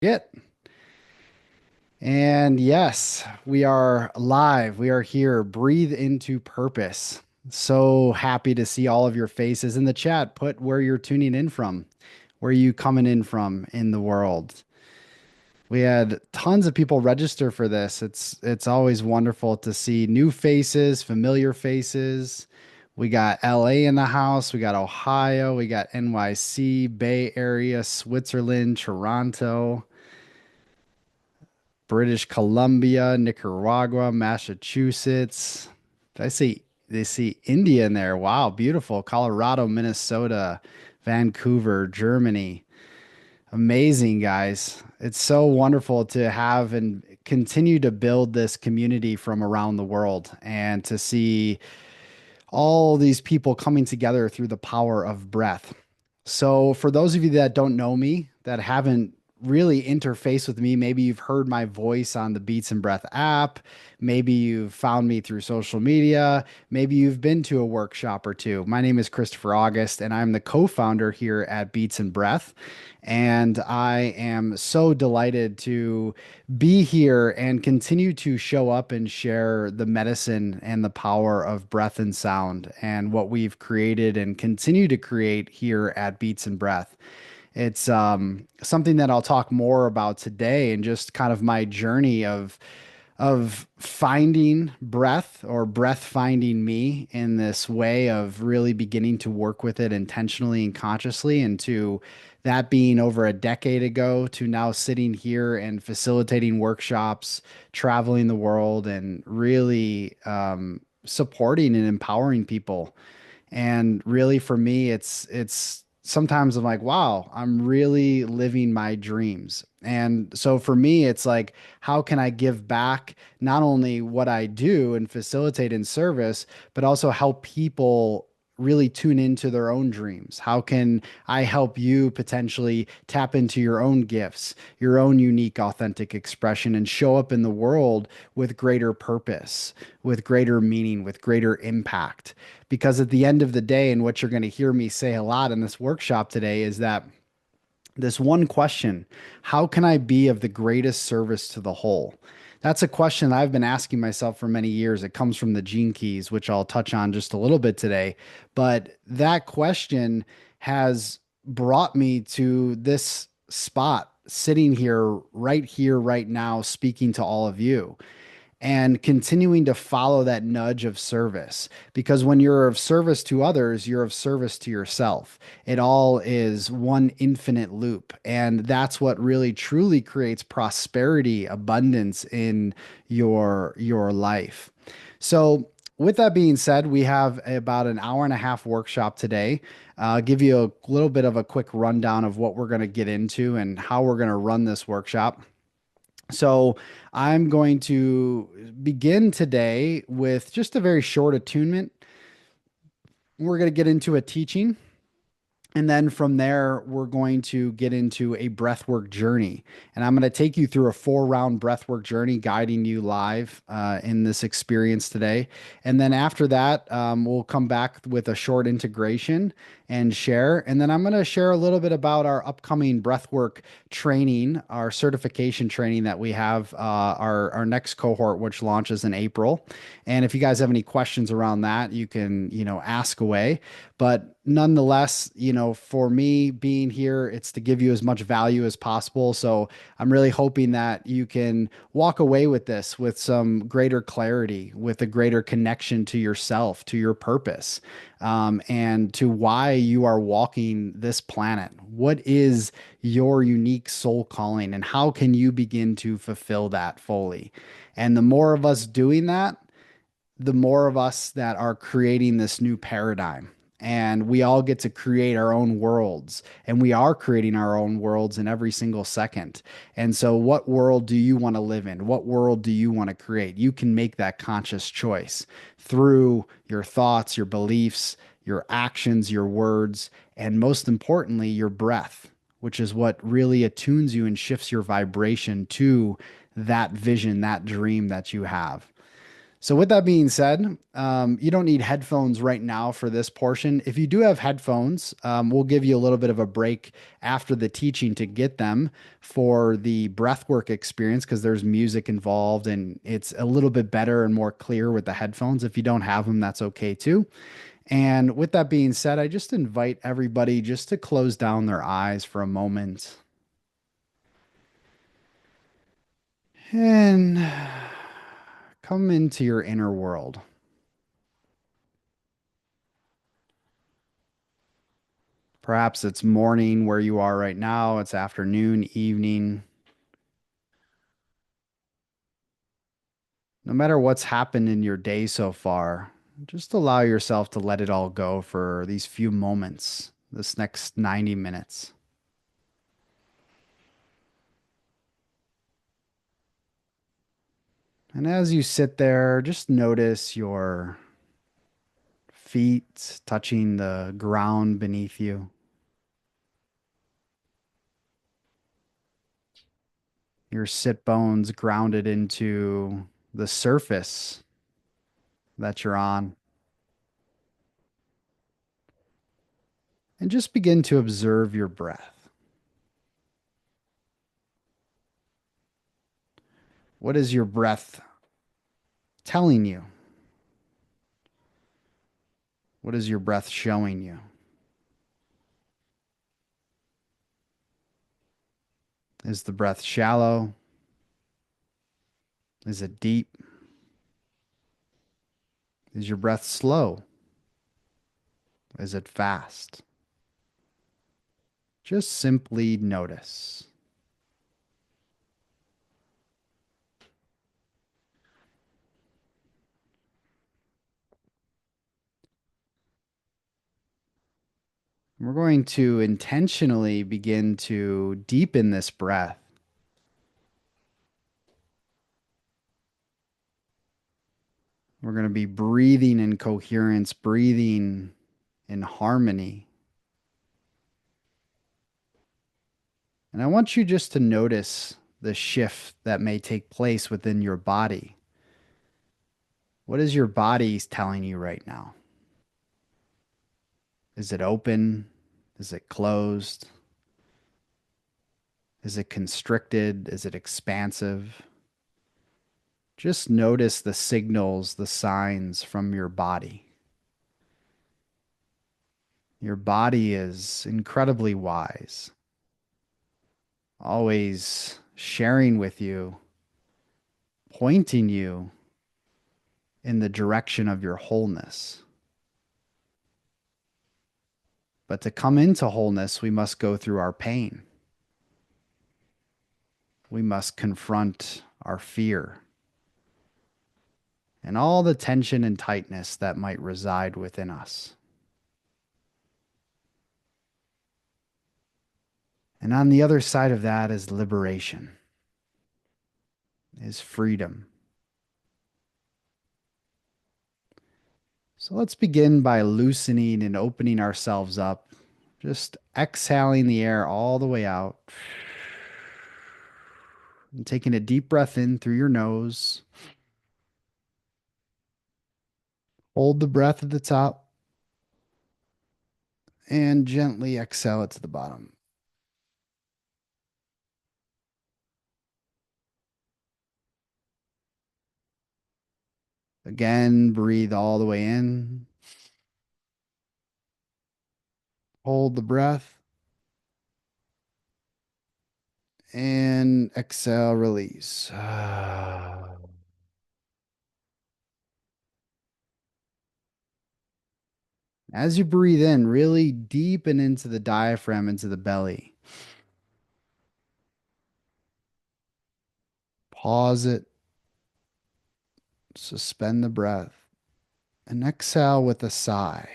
It. And yes, we are live. We are here. Breathe into purpose. So happy to see all of your faces in the chat. Put where you're tuning in from, where you coming in from in the world. We had tons of people register for this. It's always wonderful to see new faces, familiar faces. We got LA in the house, we got Ohio, we got NYC, Bay Area, Switzerland, Toronto. British Columbia, Nicaragua, Massachusetts. Did I see they see India in there? Wow, beautiful. Colorado, Minnesota, Vancouver, Germany. Amazing, guys. It's so wonderful to have and continue to build this community from around the world and to see all these people coming together through the power of breath. So, for those of you that don't know me, that haven't really interfaced with me, maybe you've heard my voice on the Beats and Breath app, maybe you've found me through social media, maybe you've been to a workshop or two. My name is Christopher August, and I'm the co founder here at Beats and Breath. And I am so delighted to be here and continue to show up and share the medicine and the power of breath and sound and what we've created and continue to create here at Beats and Breath. It's something that I'll talk more about today and just kind of my journey of finding breath or breath finding me in this way of really beginning to work with it intentionally and consciously, and to that being over a decade ago to now sitting here and facilitating workshops, traveling the world, and really supporting and empowering people. And really, for me, it's sometimes I'm like, wow, I'm really living my dreams. And so for me, it's like, how can I give back not only what I do and facilitate in service, but also help people really tune into their own dreams? How can I help you potentially tap into your own gifts, your own unique, authentic expression, and show up in the world with greater purpose, with greater meaning, with greater impact? Because at the end of the day, and what you're going to hear me say a lot in this workshop today is that this one question, how can I be of the greatest service to the whole? That's a question that I've been asking myself for many years. It comes from the Gene Keys, which I'll touch on just a little bit today. But that question has brought me to this spot, sitting here, right now, speaking to all of you and continuing to follow that nudge of service. Because when you're of service to others, you're of service to yourself. It all is one infinite loop. And that's what really truly creates prosperity, abundance in your life. So, with that being said, we have about an hour and a half workshop today. I'll give you a little bit of a quick rundown of what we're going to get into and how we're going to run this workshop. So I'm going to begin today with just a very short attunement. We're going to get into a teaching. And then from there, we're going to get into a breathwork journey. And I'm going to take you through a 4 round breathwork journey, guiding you live in this experience today. And then after that, we'll come back with a short integration and share. And then I'm going to share a little bit about our upcoming breathwork training, our certification training that we have, our next cohort, which launches in April. And if you guys have any questions around that, you can, ask away. But nonetheless, for me being here, it's to give you as much value as possible. So I'm really hoping that you can walk away with this with some greater clarity, with a greater connection to yourself, to your purpose, and to why you are walking this planet. What is your unique soul calling, and how can you begin to fulfill that fully? And the more of us doing that, the more of us that are creating this new paradigm. And we all get to create our own worlds, and we are creating our own worlds in every single second. And so, what world do you want to live in? What world do you want to create? You can make that conscious choice through your thoughts, your beliefs, your actions, your words, and most importantly, your breath, which is what really attunes you and shifts your vibration to that vision, that dream that you have. So with that being said, you don't need headphones right now for this portion. If you do have headphones, we'll give you a little bit of a break after the teaching to get them for the breathwork experience because there's music involved and it's a little bit better and more clear with the headphones. If you don't have them, that's okay too. And with that being said, I just invite everybody just to close down their eyes for a moment and come into your inner world. Perhaps it's morning where you are right now, it's afternoon, evening. No matter what's happened in your day so far, just allow yourself to let it all go for these few moments, this next 90 minutes. And as you sit there, just notice your feet touching the ground beneath you, your sit bones grounded into the surface that you're on. And just begin to observe your breath. What is your breath telling you? What is your breath showing you? Is the breath shallow? Is it deep? Is your breath slow? Is it fast? Just simply notice. We're going to intentionally begin to deepen this breath. We're going to be breathing in coherence, breathing in harmony. And I want you just to notice the shift that may take place within your body. What is your body telling you right now? Is it open? Is it closed? Is it constricted? Is it expansive? Just notice the signals, the signs from your body. Your body is incredibly wise, always sharing with you, pointing you in the direction of your wholeness. But to come into wholeness, we must go through our pain. We must confront our fear and all the tension and tightness that might reside within us. And on the other side of that is liberation, is freedom. So let's begin by loosening and opening ourselves up, just exhaling the air all the way out and taking a deep breath in through your nose. Hold the breath at the top and gently exhale it to the bottom. Again, breathe all the way in. Hold the breath and exhale, release. As you breathe in, really deepen into the diaphragm, into the belly. Pause it, suspend the breath, and exhale with a sigh.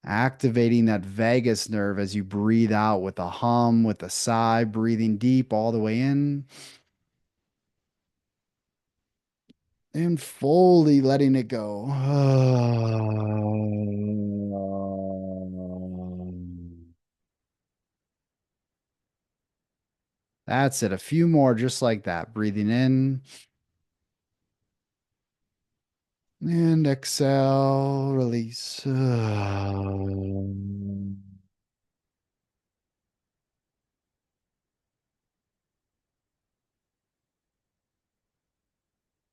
Activating that vagus nerve as you breathe out with a hum, with a sigh, breathing deep all the way in and fully letting it go. That's it. A few more just like that. Breathing in and exhale, release.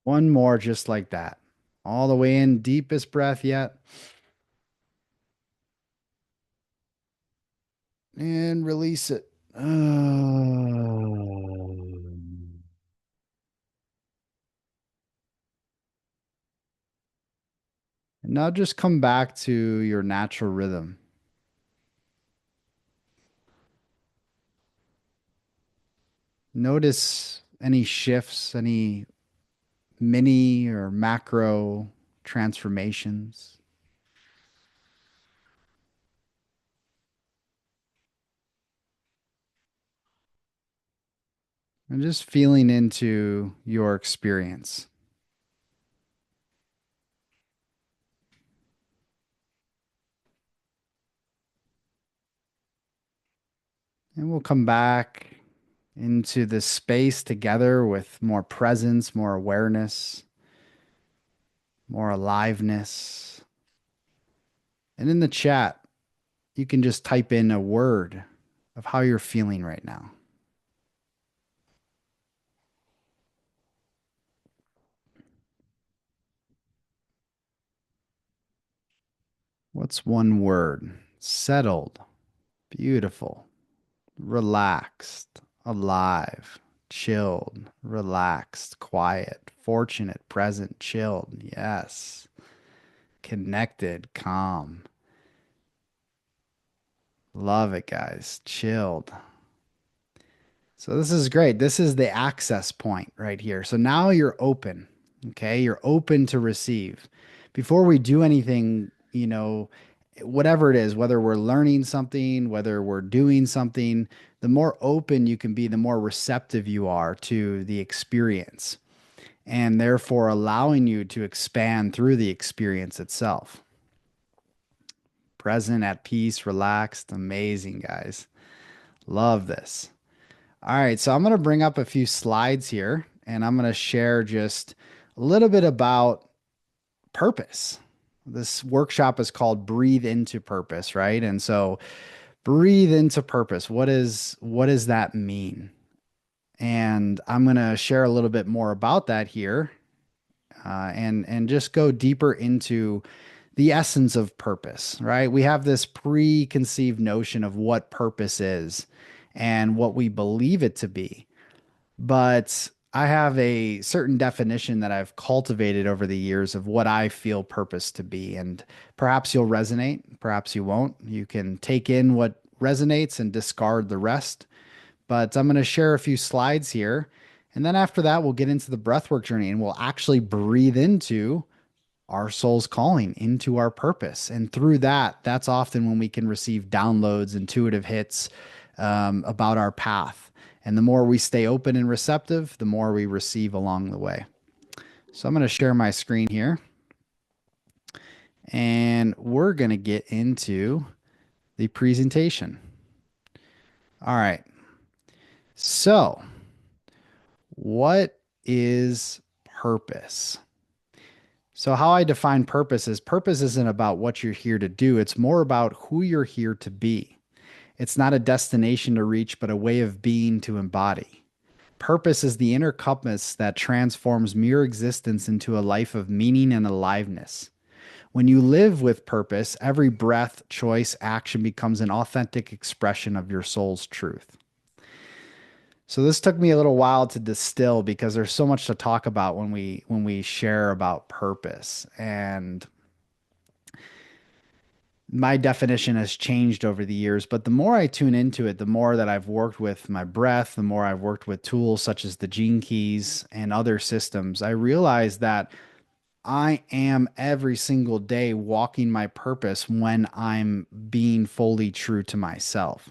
One more just like that. All the way in, deepest breath yet. And release it. And now just come back to your natural rhythm. Notice any shifts, any mini or macro transformations, and just feeling into your experience. And we'll come back into this space together with more presence, more awareness, more aliveness. And in the chat, you can just type in a word of how you're feeling right now. What's one word? Settled, beautiful, relaxed, alive, chilled, relaxed, quiet, fortunate, present, chilled. Yes. Connected, calm. Love it, guys. Chilled. So this is great. This is the access point right here. So now you're open. Okay. You're open to receive. Before we do anything, whatever it is, whether we're learning something, whether we're doing something, the more open you can be, the more receptive you are to the experience, and therefore allowing you to expand through the experience itself. Present, at peace, relaxed. Amazing, guys. Love this. All right, so I'm going to bring up a few slides here and I'm going to share just a little bit about purpose. This workshop is called Breathe into Purpose, right? And so breathe into purpose. What does that mean? And I'm going to share a little bit more about that here, and just go deeper into the essence of purpose, right? We have this preconceived notion of what purpose is and what we believe it to be. But I have a certain definition that I've cultivated over the years of what I feel purpose to be. And perhaps you'll resonate, perhaps you won't. You can take in what resonates and discard the rest. But I'm going to share a few slides here. And then after that, we'll get into the breathwork journey and we'll actually breathe into our soul's calling, into our purpose. And through that, that's often when we can receive downloads, intuitive hits, about our path. And the more we stay open and receptive, the more we receive along the way. So I'm going to share my screen here and we're going to get into the presentation. All right. So, what is purpose? So, how I define purpose isn't about what you're here to do, it's more about who you're here to be. It's not a destination to reach, but a way of being to embody. Purpose is the inner compass that transforms mere existence into a life of meaning and aliveness. When you live with purpose, every breath, choice, action becomes an authentic expression of your soul's truth. So this took me a little while to distill because there's so much to talk about when we share about purpose. And my definition has changed over the years, but the more I tune into it, the more that I've worked with my breath, the more I've worked with tools such as the gene keys and other systems, I realize that I am every single day walking my purpose when I'm being fully true to myself.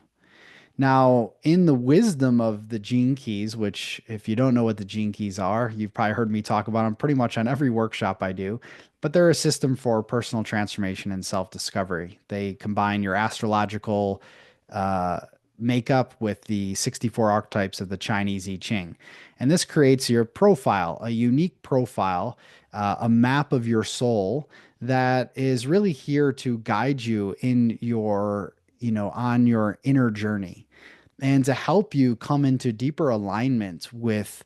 Now, in the wisdom of the gene keys, which if you don't know what the gene keys are, you've probably heard me talk about them pretty much on every workshop I do, but they're a system for personal transformation and self-discovery. They combine your astrological uh, make up with the 64 archetypes of the Chinese I Ching. And this creates your profile, a unique profile, a map of your soul that is really here to guide you in your, on your inner journey and to help you come into deeper alignment with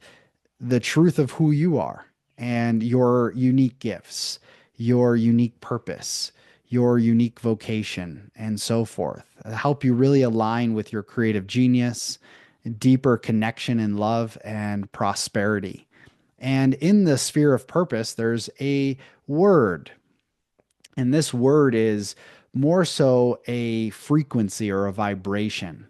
the truth of who you are and your unique gifts, your unique purpose, your unique vocation, and so forth. Help you really align with your creative genius, deeper connection and love, and prosperity. And in the sphere of purpose, there's a word, and this word is more so a frequency or a vibration.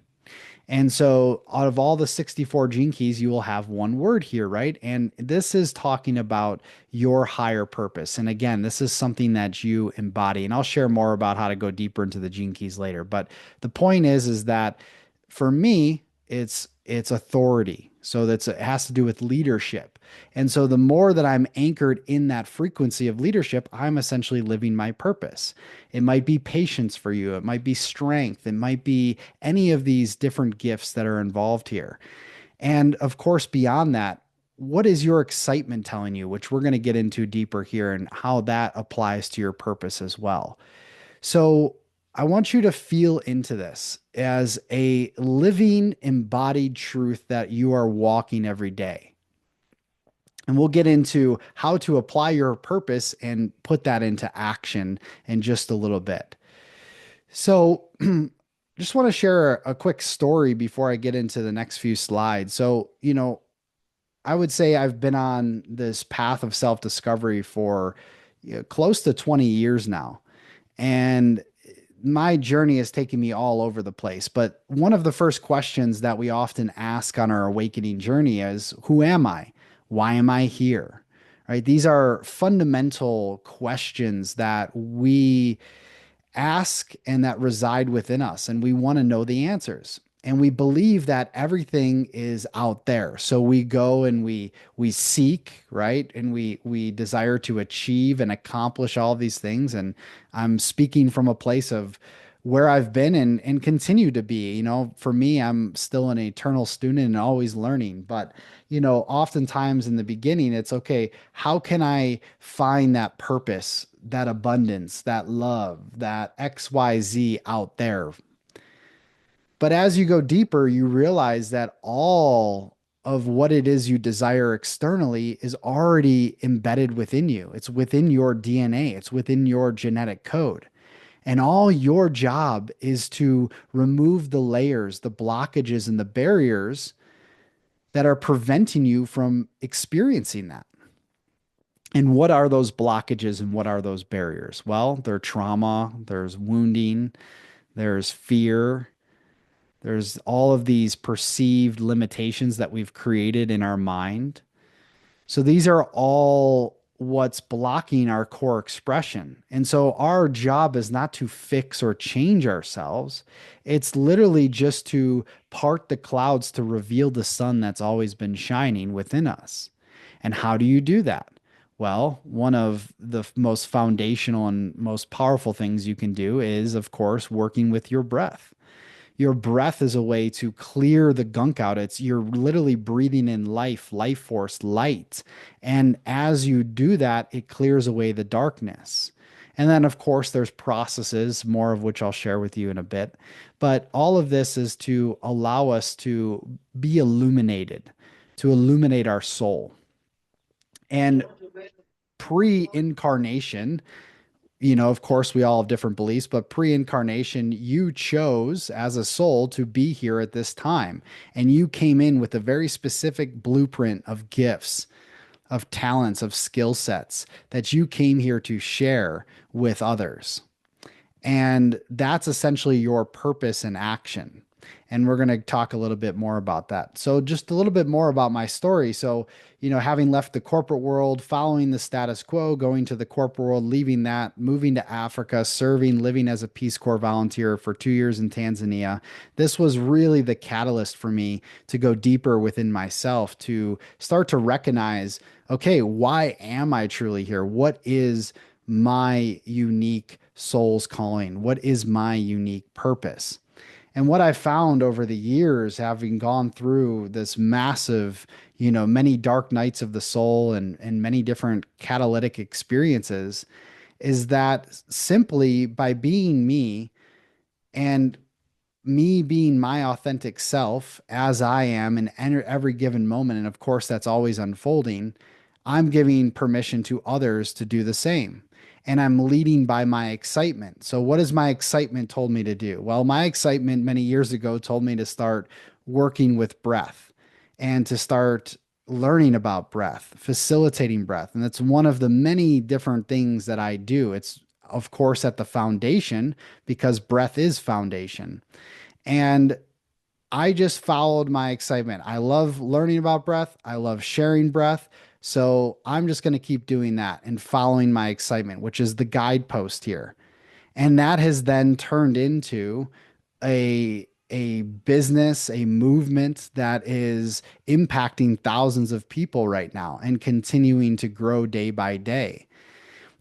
And so, out of all the 64 gene keys, you will have one word here, right? And this is talking about your higher purpose. And again, this is something that you embody. And I'll share more about how to go deeper into the gene keys later. But the point is that for me, it's authority. So it has to do with leadership. And so the more that I'm anchored in that frequency of leadership, I'm essentially living my purpose. It might be patience for you. It might be strength. It might be any of these different gifts that are involved here. And of course, beyond that, what is your excitement telling you, which we're going to get into deeper here and how that applies to your purpose as well. So I want you to feel into this as a living, embodied truth that you are walking every day. And we'll get into how to apply your purpose and put that into action in just a little bit. So, just want to share a quick story before I get into the next few slides. So, I would say I've been on this path of self-discovery for close to 20 years now. And my journey has taken me all over the place. But one of the first questions that we often ask on our awakening journey is, who am I? Why am I here? Right? These are fundamental questions that we ask and that reside within us, and we want to know the answers. And we believe that everything is out there. So we go and we seek, right? And we desire to achieve and accomplish all these things. And I'm speaking from a place of where I've been and continue to be. For me, I'm still an eternal student and always learning. But, oftentimes in the beginning, it's okay, how can I find that purpose, that abundance, that love, that XYZ out there? But as you go deeper, you realize that all of what it is you desire externally is already embedded within you. It's within your DNA, it's within your genetic code. And all your job is to remove the layers, the blockages, and the barriers that are preventing you from experiencing that. And what are those blockages and what are those barriers? Well, there's trauma, there's wounding, there's fear, there's all of these perceived limitations that we've created in our mind. So these are all what's blocking our core expression. And so our job is not to fix or change ourselves. It's literally just to part the clouds to reveal the sun that's always been shining within us. And how do you do that? Well, one of the most foundational and most powerful things you can do is, of course, working with your breath. Your breath is a way to clear the gunk out. You're literally breathing in life force, light. And as you do that, it clears away the darkness. And then, of course, there's processes, more of which I'll share with you in a bit. But all of this is to allow us to be illuminated, to illuminate our soul. And pre-incarnation, of course, we all have different beliefs, but pre-incarnation, you chose as a soul to be here at this time. And you came in with a very specific blueprint of gifts, of talents, of skill sets that you came here to share with others. And that's essentially your purpose in action. And we're going to talk a little bit more about that. So, just a little bit more about my story. So, having left the corporate world, following the status quo, going to the corporate world, leaving that, moving to Africa, serving, living as a Peace Corps volunteer for 2 years in Tanzania. This was really the catalyst for me to go deeper within myself, to start to recognize, okay, why am I truly here? What is my unique soul's calling? What is my unique purpose? And what I found over the years, having gone through this massive, many dark nights of the soul and many different catalytic experiences, is that simply by being me and me being my authentic self as I am in every given moment, and of course that's always unfolding, I'm giving permission to others to do the same. And I'm leading by my excitement. So, what has my excitement told me to do? Well, my excitement many years ago told me to start working with breath and to start learning about breath, facilitating breath. And that's one of the many different things that I do. It's, of course, at the foundation because breath is foundation. And I just followed my excitement. I love learning about breath. I love sharing breath. So I'm just going to keep doing that and following my excitement, which is the guidepost here. And that has then turned into a business, a movement that is impacting thousands of people right now and continuing to grow day by day.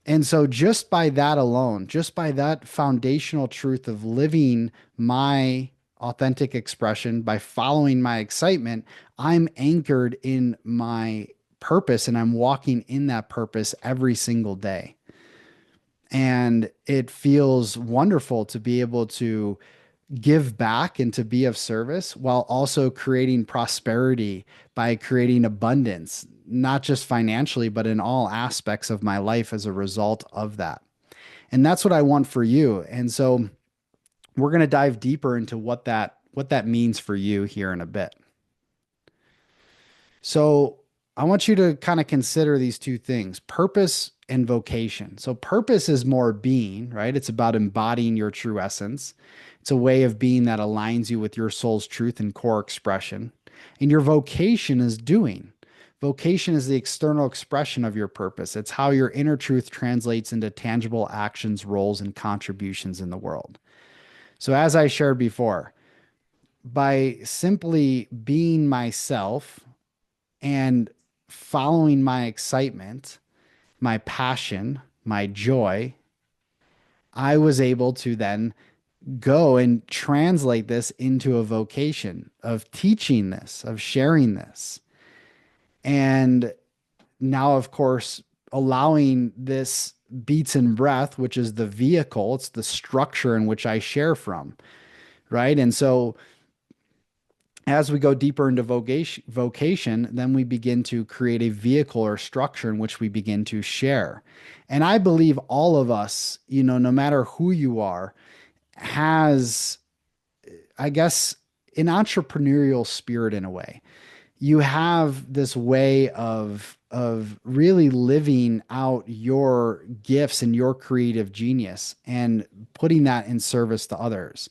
And so, just by that alone, just by that foundational truth of living my authentic expression, by following my excitement, I'm anchored in my purpose and I'm walking in that purpose every single day. And it feels wonderful to be able to give back and to be of service while also creating prosperity by creating abundance, not just financially, but in all aspects of my life as a result of that. And that's what I want for you. And so we're going to dive deeper into what that means for you here in a bit. So I want you to kind of consider these two things, purpose and vocation. So purpose is more being, right? It's about embodying your true essence. It's a way of being that aligns you with your soul's truth and core expression. And your vocation is doing. Vocation is the external expression of your purpose. It's how your inner truth translates into tangible actions, roles, and contributions in the world. So, as I shared before, by simply being myself and following my excitement, my passion, my joy, I was able to then go and translate this into a vocation of teaching this, of sharing this. And now, of course, allowing this beats and breath, which is the vehicle, it's the structure in which I share from, right? And so as we go deeper into vocation, then we begin to create a vehicle or structure in which we begin to share. And I believe all of us, no matter who you are, has, I guess, an entrepreneurial spirit in a way. You have this way of really living out your gifts and your creative genius and putting that in service to others.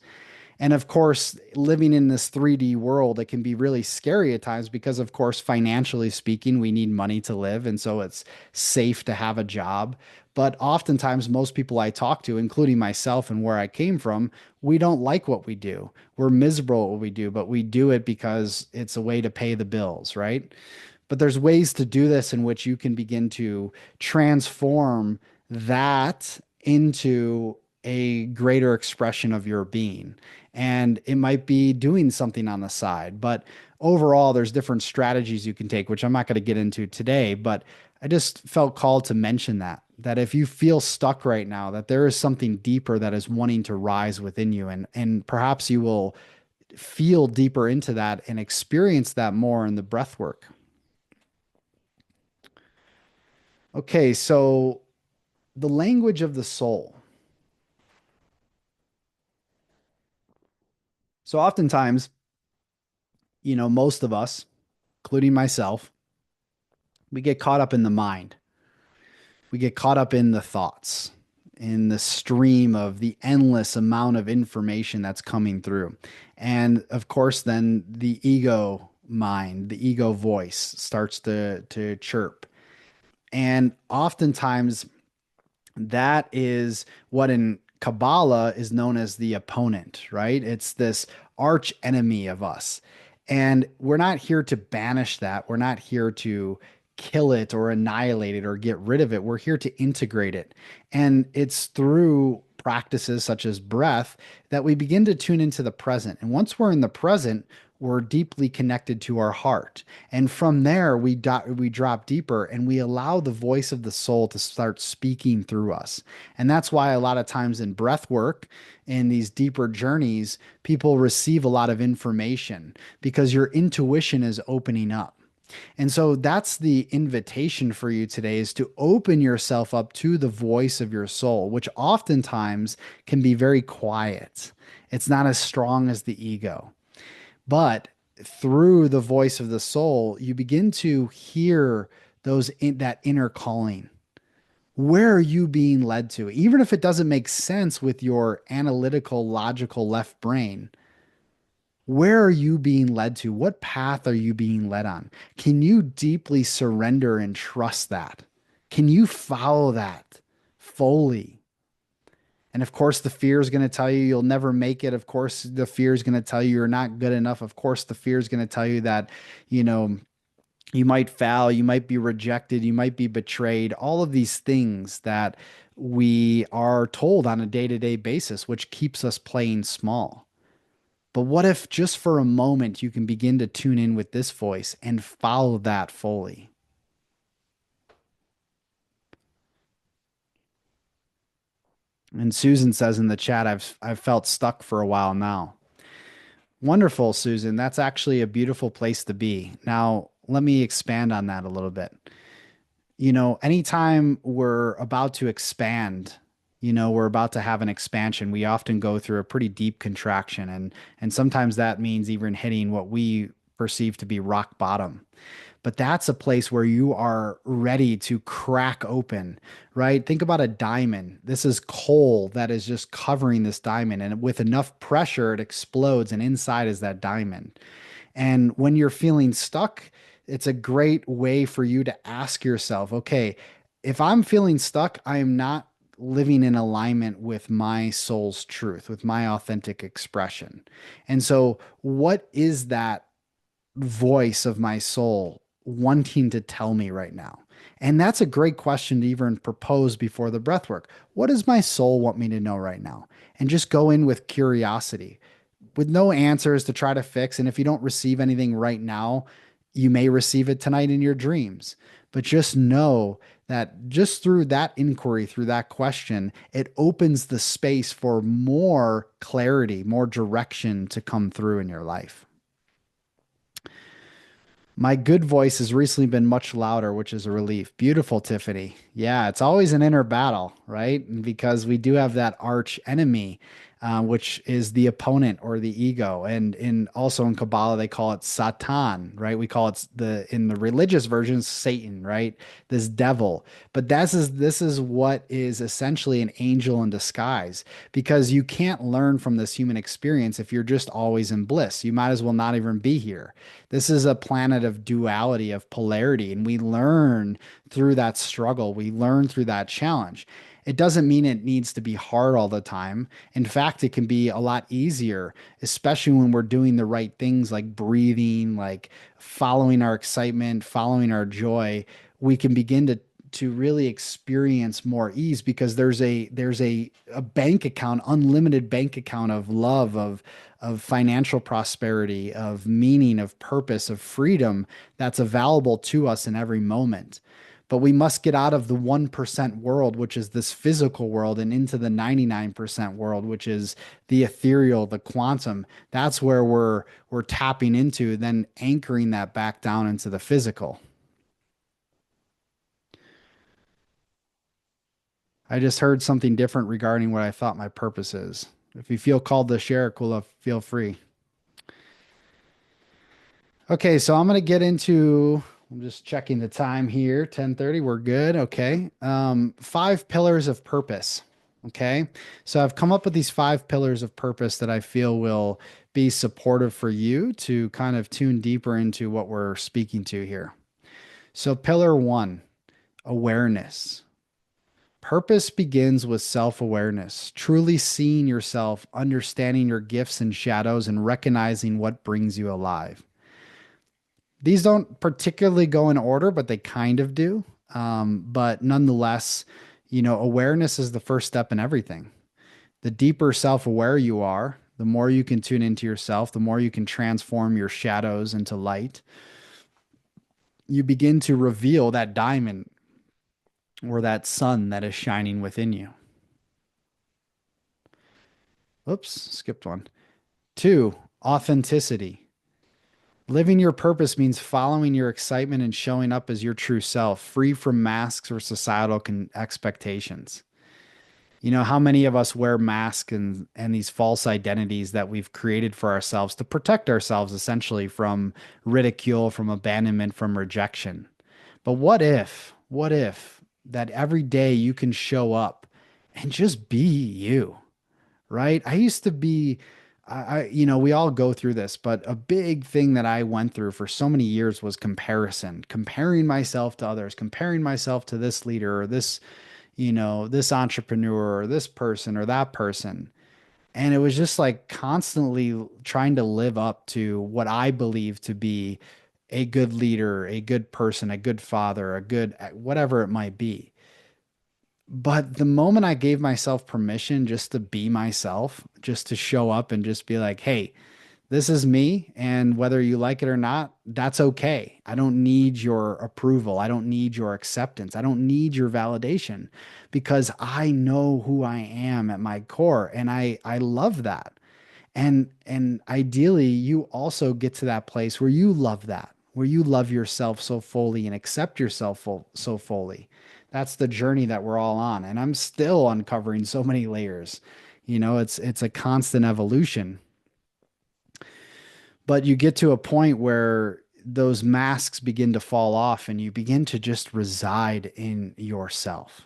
And of course, living in this 3D world, it can be really scary at times because, of course, financially speaking, we need money to live. And so it's safe to have a job. But oftentimes, most people I talk to, including myself and where I came from, we don't like what we do. We're miserable at what we do, but we do it because it's a way to pay the bills, right? But there's ways to do this in which you can begin to transform that into a greater expression of your being. And it might be doing something on the side, but overall, there's different strategies you can take, which I'm not going to get into today, but I just felt called to mention that if you feel stuck right now, that there is something deeper that is wanting to rise within you. And perhaps you will feel deeper into that and experience that more in the breath work. Okay, so the language of the soul. So oftentimes, most of us, including myself, we get caught up in the mind. We get caught up in the thoughts, in the stream of the endless amount of information that's coming through. And of course, then the ego mind, the ego voice starts to chirp. And oftentimes that is what in Kabbalah is known as the opponent, right? It's this arch enemy of us. And we're not here to banish that. We're not here to kill it or annihilate it or get rid of it. We're here to integrate it. And it's through practices such as breath that we begin to tune into the present. And once we're in the present, we're deeply connected to our heart. And from there, we drop deeper and we allow the voice of the soul to start speaking through us. And that's why a lot of times in breath work, in these deeper journeys, people receive a lot of information because your intuition is opening up. And so that's the invitation for you today is to open yourself up to the voice of your soul, which oftentimes can be very quiet. It's not as strong as the ego. But through the voice of the soul, you begin to hear that inner calling. Where are you being led to? Even if it doesn't make sense with your analytical, logical left brain, where are you being led to? What path are you being led on? Can you deeply surrender and trust that? Can you follow that fully? And of course, the fear is going to tell you you'll never make it. Of course, the fear is going to tell you you're not good enough. Of course, the fear is going to tell you that, you know, you might fail, you might be rejected, you might be betrayed. All of these things that we are told on a day-to-day basis, which keeps us playing small. But what if just for a moment you can begin to tune in with this voice and follow that fully? And Susan says in the chat, I've felt stuck for a while now. Wonderful, Susan. That's actually a beautiful place to be. Now, let me expand on that a little bit. Anytime we're about to expand, we're about to have an expansion, we often go through a pretty deep contraction. And sometimes that means even hitting what we perceive to be rock bottom. But that's a place where you are ready to crack open, right? Think about a diamond. This is coal that is just covering this diamond. And with enough pressure, it explodes. And inside is that diamond. And when you're feeling stuck, it's a great way for you to ask yourself, okay, if I'm feeling stuck, I am not living in alignment with my soul's truth, with my authentic expression. And so, what is that voice of my soul wanting to tell me right now? And that's a great question to even propose before the breath work. What does my soul want me to know right now? And just go in with curiosity, with no answers to try to fix. And if you don't receive anything right now, you may receive it tonight in your dreams. But just know that just through that inquiry, through that question, it opens the space for more clarity, more direction to come through in your life. My good voice has recently been much louder, which is a relief. Beautiful, Tiffany. Yeah, it's always an inner battle, right? Because we do have that arch enemy, which is the opponent or the ego. And also in Kabbalah, they call it Satan, right? We call it in the religious version, Satan, right? This devil. But this is what is essentially an angel in disguise, because you can't learn from this human experience if you're just always in bliss. You might as well not even be here. This is a planet of duality, of polarity, and we learn through that struggle. We learn through that challenge. It doesn't mean it needs to be hard all the time. In fact, it can be a lot easier, especially when we're doing the right things like breathing, like following our excitement, following our joy. We can begin to really experience more ease because there's a bank account, unlimited bank account of love, of financial prosperity, of meaning, of purpose, of freedom that's available to us in every moment. But we must get out of the 1% world, which is this physical world, and into the 99% world, which is the ethereal, the quantum. That's where we're tapping into, then anchoring that back down into the physical. I just heard something different regarding what I thought my purpose is. If you feel called to share, Kula, feel free. Okay, so I'm gonna get into, I'm just checking the time here, 10:30, we're good. Okay. 5 pillars of purpose. Okay. So I've come up with these 5 pillars of purpose that I feel will be supportive for you to kind of tune deeper into what we're speaking to here. So pillar 1, awareness. Purpose begins with self-awareness, truly seeing yourself, understanding your gifts and shadows, and recognizing what brings you alive. These don't particularly go in order, but they kind of do. But nonetheless, awareness is the first step in everything. The deeper self-aware you are, the more you can tune into yourself, the more you can transform your shadows into light. You begin to reveal that diamond or that sun that is shining within you. Oops, skipped one. Two, authenticity. Living your purpose means following your excitement and showing up as your true self, free from masks or societal expectations. You know, how many of us wear masks and these false identities that we've created for ourselves to protect ourselves essentially from ridicule, from abandonment, from rejection. But what if that every day you can show up and just be you? Right? I used to be, we all go through this, but a big thing that I went through for so many years was comparison, comparing myself to others, comparing myself to this leader or this, this entrepreneur or this person or that person. And it was just like constantly trying to live up to what I believe to be a good leader, a good person, a good father, a good whatever it might be. But the moment I gave myself permission just to be myself, just to show up and just be like, hey, this is me. And whether you like it or not, that's okay. I don't need your approval. I don't need your acceptance. I don't need your validation because I know who I am at my core. And I love that. And ideally, you also get to that place where you love that, where you love yourself so fully and accept yourself so fully. That's the journey that we're all on. And I'm still uncovering so many layers. It's a constant evolution. But you get to a point where those masks begin to fall off and you begin to just reside in yourself.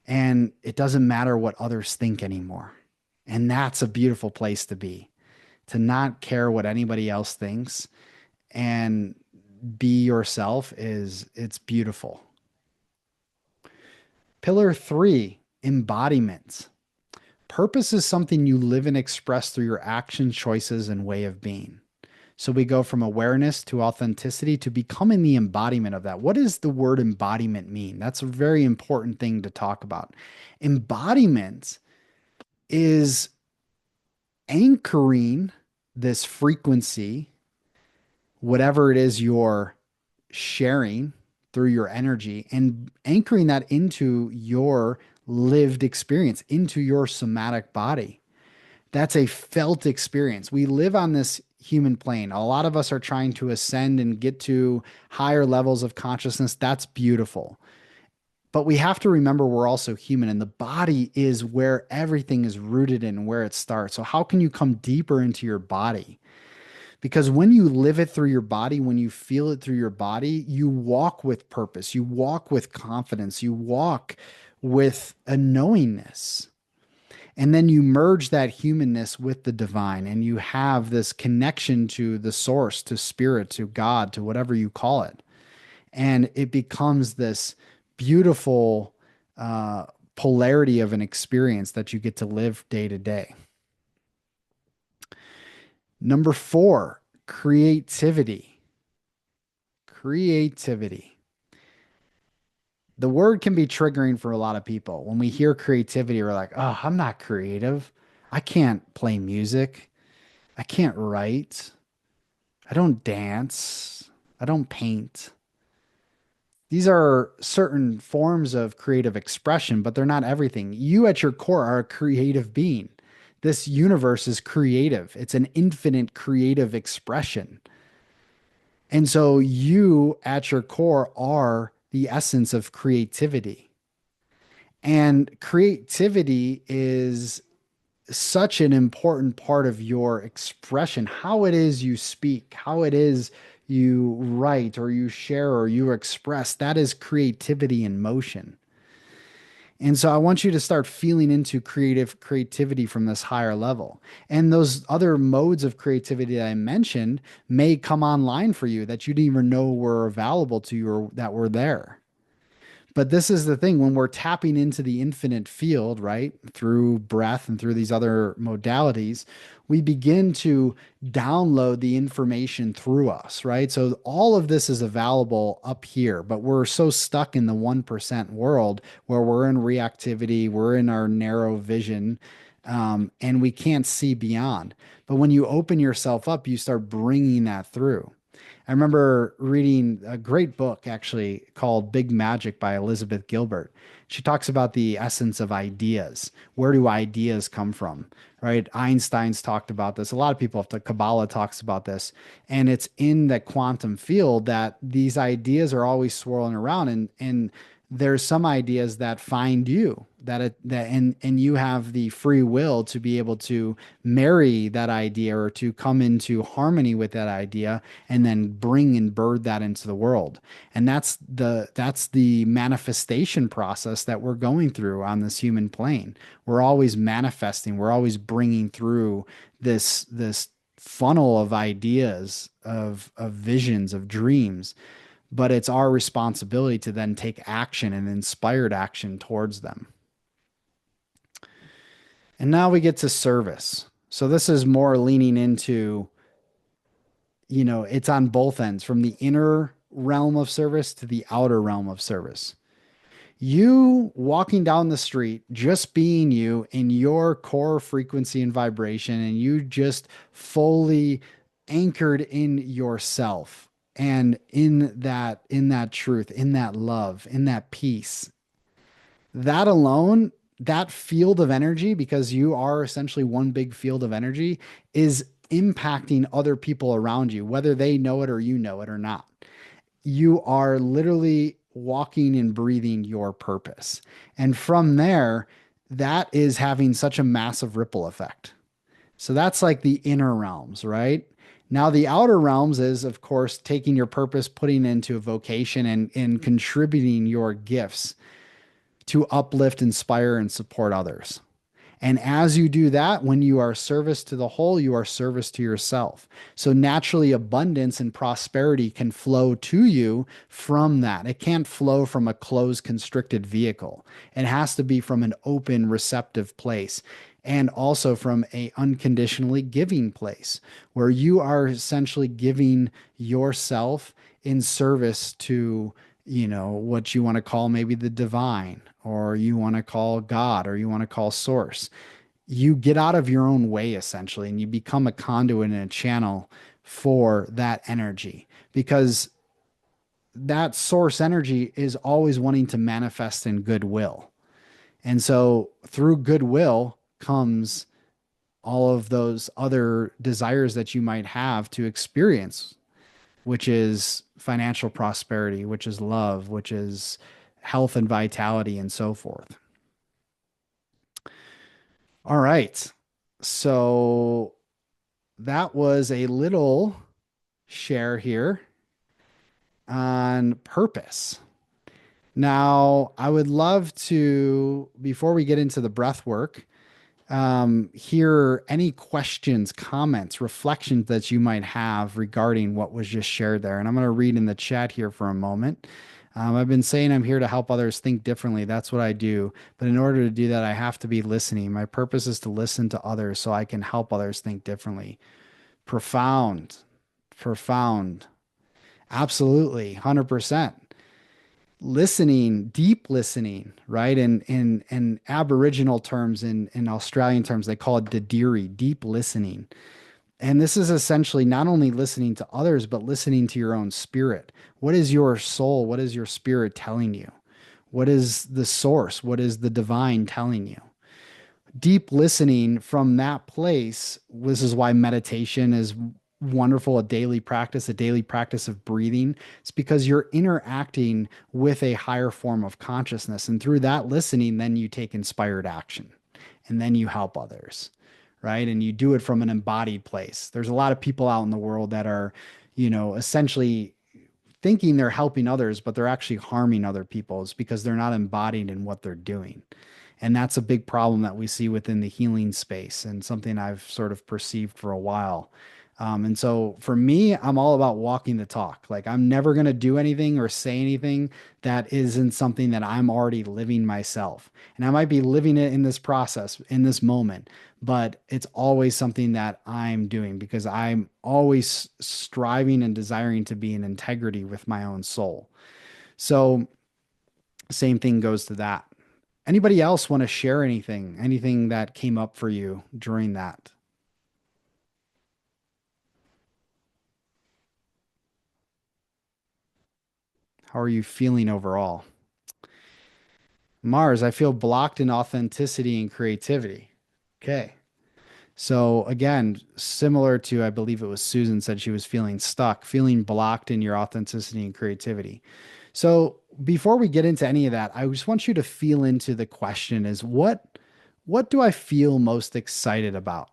And it doesn't matter what others think anymore. And that's a beautiful place to be, to not care what anybody else thinks and be yourself it's beautiful. Pillar three, embodiment. Purpose is something you live and express through your action, choices, and way of being. So we go from awareness to authenticity to becoming the embodiment of that. What does the word embodiment mean? That's a very important thing to talk about. Embodiment is anchoring this frequency, whatever it is you're sharing through your energy, and anchoring that into your lived experience, into your somatic body. That's a felt experience. We live on this human plane. A lot of us are trying to ascend and get to higher levels of consciousness. That's beautiful. But we have to remember we're also human, and the body is where everything is rooted in, where it starts. So, how can you come deeper into your body? Because when you live it through your body, when you feel it through your body, you walk with purpose, you walk with confidence, you walk with a knowingness. And then you merge that humanness with the divine, and you have this connection to the source, to spirit, to God, to whatever you call it. And it becomes this beautiful polarity of an experience that you get to live day to day. Number four, creativity. Creativity. The word can be triggering for a lot of people. When we hear creativity, we're like, oh, I'm not creative. I can't play music. I can't write. I don't dance. I don't paint. These are certain forms of creative expression, but they're not everything. You at your core are a creative being. This universe is creative. It's an infinite creative expression. And so you at your core are the essence of creativity. And creativity is such an important part of your expression, how it is you speak, how it is you write or you share or you express. That is creativity in motion. And so I want you to start feeling into creativity from this higher level. And those other modes of creativity that I mentioned may come online for you that you didn't even know were available to you or that were there. But this is the thing when we're tapping into the infinite field, right, through breath and through these other modalities, we begin to download the information through us, right? So all of this is available up here, but we're so stuck in the 1% world where we're in reactivity, we're in our narrow vision, And we can't see beyond. But when you open yourself up, you start bringing that through. I remember reading a great book actually called Big Magic by Elizabeth Gilbert. She talks about the essence of ideas. Where do ideas come from? Right? Einstein's talked about this. A lot of people, the Kabbalah talks about this. And it's in the quantum field that these ideas are always swirling around. And there's some ideas that find you and you have the free will to be able to marry that idea or to come into harmony with that idea and then bring and birth that into the world. And that's the manifestation process that we're going through on this human plane. We're always manifesting, we're always bringing through this funnel of ideas, of visions, of dreams, but it's our responsibility to then take action and inspired action towards them. And now we get to service. So this is more leaning into, it's on both ends, from the inner realm of service to the outer realm of service. You walking down the street, just being you in your core frequency and vibration, and you just fully anchored in yourself and in that truth, in that love, in that peace. That alone, that field of energy, because you are essentially one big field of energy, is impacting other people around you, whether they know it or you know it or not. You are literally walking and breathing your purpose. And from there, that is having such a massive ripple effect. So that's like the inner realms, right? Now, the outer realms is, of course, taking your purpose, putting it into a vocation, and contributing your gifts to uplift, inspire, and support others. And as you do that, when you are service to the whole, you are service to yourself. So naturally, abundance and prosperity can flow to you from that. It can't flow from a closed, constricted vehicle. It has to be from an open, receptive place. And also from a unconditionally giving place where you are essentially giving yourself in service to, what you want to call maybe the divine, or you want to call God, or you want to call source. You get out of your own way essentially, and you become a conduit and a channel for that energy, because that source energy is always wanting to manifest in goodwill. And so through goodwill comes all of those other desires that you might have to experience, which is financial prosperity, which is love, which is health and vitality, and so forth. All right. So that was a little share here on purpose. Now, I would love to, before we get into the breath work, hear any questions, comments, reflections that you might have regarding what was just shared there. And I'm going to read in the chat here for a moment. I've been saying I'm here to help others think differently. That's what I do. But in order to do that, I have to be listening. My purpose is to listen to others so I can help others think differently. Profound, profound. Absolutely, 100%. Listening, deep listening, right? In Aboriginal terms, in Australian terms, they call it Didiri, deep listening. And this is essentially not only listening to others, but listening to your own spirit. What is your soul? What is your spirit telling you? What is the source? What is the divine telling you? Deep listening from that place. This is why meditation is wonderful, a daily practice of breathing. It's because you're interacting with a higher form of consciousness. And through that listening, then you take inspired action and then you help others, right? And you do it from an embodied place. There's a lot of people out in the world that are, essentially thinking they're helping others, but they're actually harming other people. It's because they're not embodied in what they're doing. And that's a big problem that we see within the healing space, and something I've sort of perceived for a while. And so for me, I'm all about walking the talk. Like, I'm never going to do anything or say anything that isn't something that I'm already living myself. And I might be living it in this process, in this moment, but it's always something that I'm doing because I'm always striving and desiring to be in integrity with my own soul. So same thing goes to that. Anybody else want to share anything that came up for you during that? How are you feeling overall? Mars, I feel blocked in authenticity and creativity. Okay. So again, similar to, I believe it was Susan said she was feeling stuck, feeling blocked in your authenticity and creativity. So before we get into any of that, I just want you to feel into the question is what do I feel most excited about?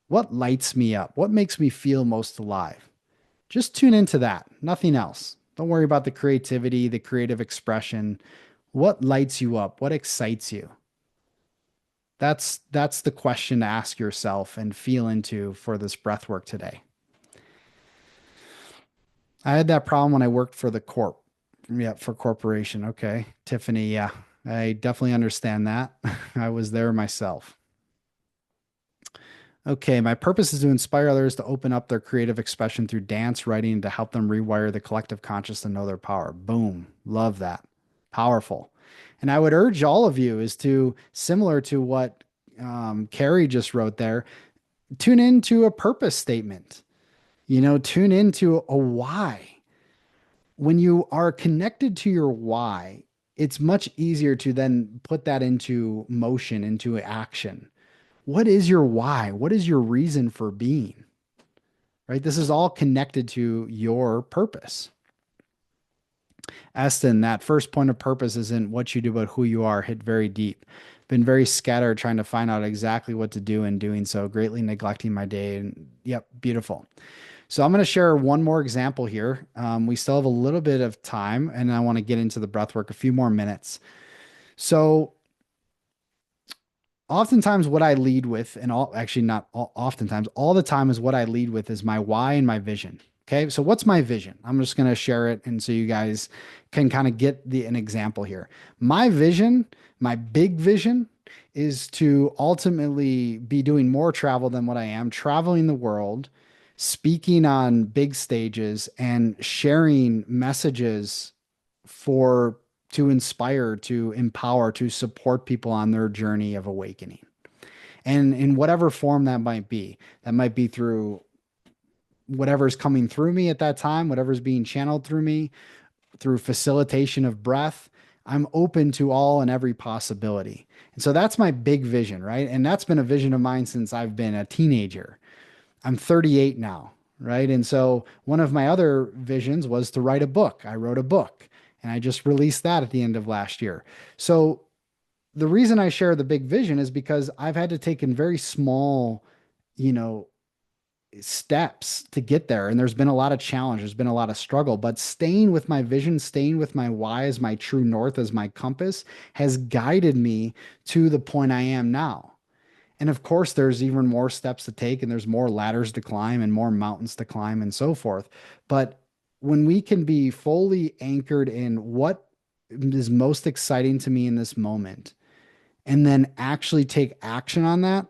What lights me up? What makes me feel most alive? Just tune into that, nothing else. Don't worry about the creativity, the creative expression. What lights you up? What excites you? That's the question to ask yourself and feel into for this breath work today. I had that problem when I worked for the corp. Yeah, for corporation. Okay. Tiffany, yeah. I definitely understand that. I was there myself. Okay, my purpose is to inspire others to open up their creative expression through dance, writing, to help them rewire the collective conscious to know their power. Boom. Love that. Powerful. And I would urge all of you is to, similar to what Carrie just wrote there, tune into a purpose statement. Tune into a why. When you are connected to your why, it's much easier to then put that into motion, into action. What is your why? What is your reason for being? Right? This is all connected to your purpose. Eston, that first point of purpose isn't what you do, but who you are. Hit very deep. Been very scattered trying to find out exactly what to do and doing so, greatly neglecting my day. And yep, beautiful. So I'm going to share one more example here. We still have a little bit of time, and I want to get into the breath work a few more minutes. So oftentimes what I lead with, and all actually not oftentimes, all the time is what I lead with is my why and my vision. Okay. So what's my vision? I'm just going to share it. And so you guys can kind of get an example here. My vision, my big vision is to ultimately be doing more travel than what I am, traveling the world, speaking on big stages and sharing messages for to inspire, to empower, to support people on their journey of awakening. And in whatever form that might be through whatever's coming through me at that time, whatever's being channeled through me, through facilitation of breath. I'm open to all and every possibility. And so that's my big vision, right? And that's been a vision of mine since I've been a teenager. I'm 38 now, right? And so one of my other visions was to write a book. I wrote a book and I just released that at the end of last year. So the reason I share the big vision is because I've had to take in very small, you know, steps to get there. And there's been a lot of challenge, there's been a lot of struggle, but staying with my vision, staying with my why as my true north, as my compass, has guided me to the point I am now. And of course, there's even more steps to take, and there's more ladders to climb and more mountains to climb and so forth. But when we can be fully anchored in what is most exciting to me in this moment, and then actually take action on that,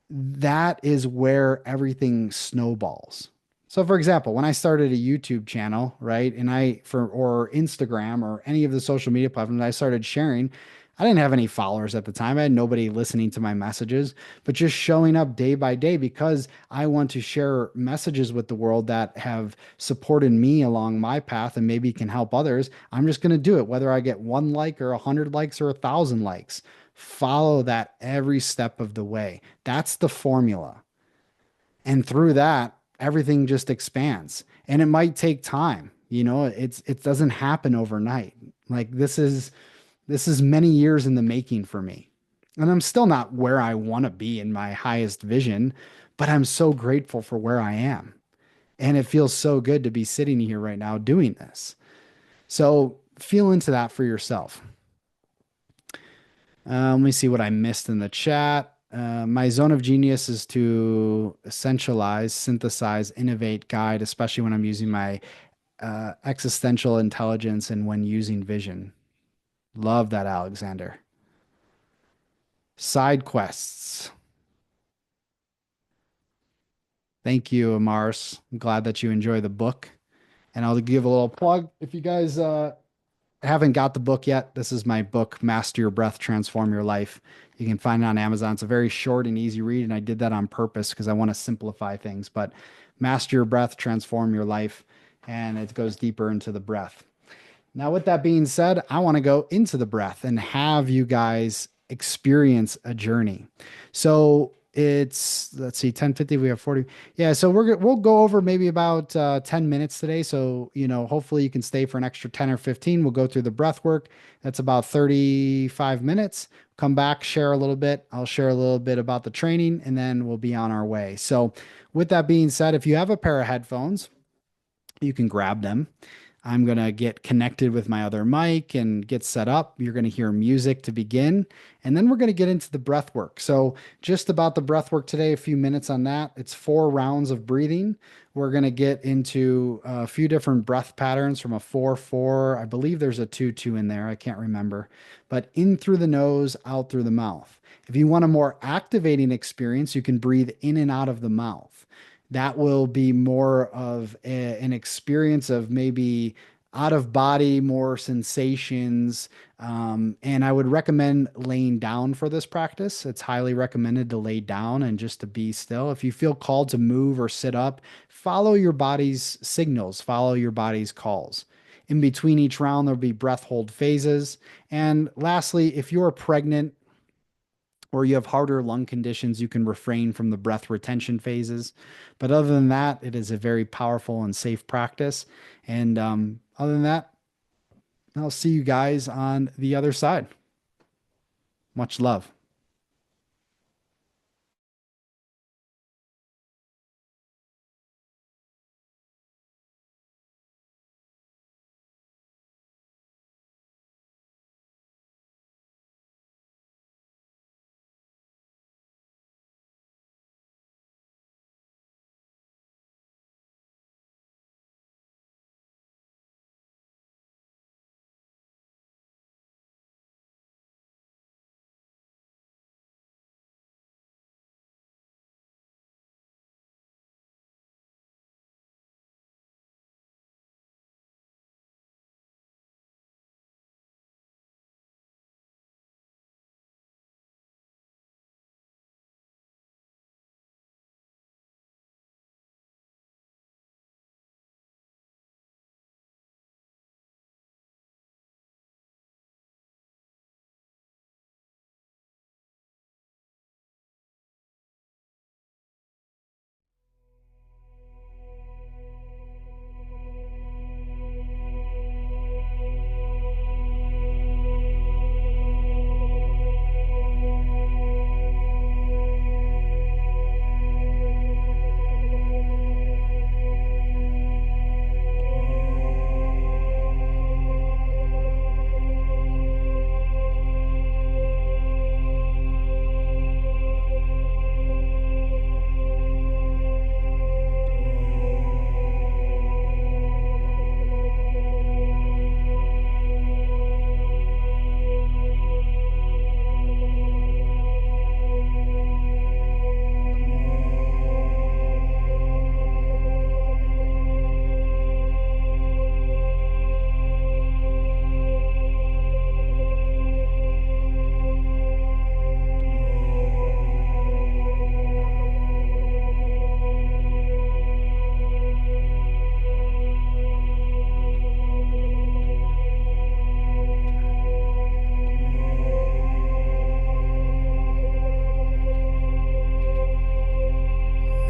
that is where everything snowballs. So for example, when I started a YouTube channel, right, and or Instagram or any of the social media platforms, I started sharing. I didn't have any followers at the time. I had nobody listening to my messages, but just showing up day by day because I want to share messages with the world that have supported me along my path and maybe can help others. I'm just going to do it, whether I get 1 like or 100 likes or 1,000 likes. Follow that every step of the way. That's the formula. And through that, everything just expands. And it might take time. It doesn't happen overnight. Like this is many years in the making for me. And I'm still not where I want to be in my highest vision, but I'm so grateful for where I am. And it feels so good to be sitting here right now doing this. So feel into that for yourself. Let me see what I missed in the chat. My zone of genius is to essentialize, synthesize, innovate, guide, especially when I'm using my existential intelligence and when using vision. Love that, Alexander. Side quests. Thank you, Amars. I'm glad that you enjoy the book. And I'll give a little plug. If you guys haven't got the book yet, this is my book, Master Your Breath, Transform Your Life. You can find it on Amazon. It's a very short and easy read, and I did that on purpose because I want to simplify things. But Master Your Breath, Transform Your Life, and it goes deeper into the breath. Now, with that being said, I want to go into the breath and have you guys experience a journey. So it's, let's see, 10:50, we have 40. Yeah, so we'll go over maybe about 10 minutes today. So, hopefully you can stay for an extra 10 or 15. We'll go through the breath work. That's about 35 minutes. Come back, share a little bit. I'll share a little bit about the training, and then we'll be on our way. So, with that being said, if you have a pair of headphones, you can grab them. I'm going to get connected with my other mic and get set up. You're going to hear music to begin, and then we're going to get into the breath work. So, just about the breath work today, a few minutes on that. It's 4 rounds of breathing. We're going to get into a few different breath patterns from a 4-4. I believe there's a 2-2 in there. I can't remember, but in through the nose, out through the mouth. If you want a more activating experience, you can breathe in and out of the mouth. That will be more of an experience of maybe out of body, more sensations. And I would recommend laying down for this practice. It's highly recommended to lay down and just to be still. If you feel called to move or sit up, follow your body's signals, follow your body's calls. In between each round, there'll be breath hold phases. And lastly, if you're pregnant, or you have harder lung conditions, you can refrain from the breath retention phases. But other than that, it is a very powerful and safe practice. And other than that, I'll see you guys on the other side. Much love.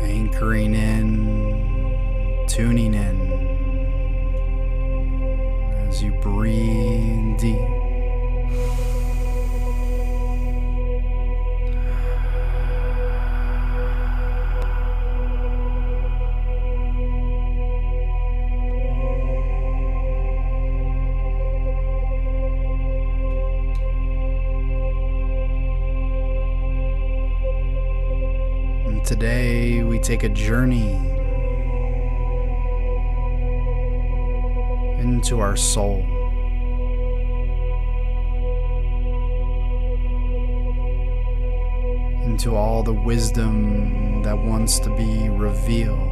Anchoring in, tuning in as you breathe deep. And today we take a journey into our soul. Into all the wisdom that wants to be revealed.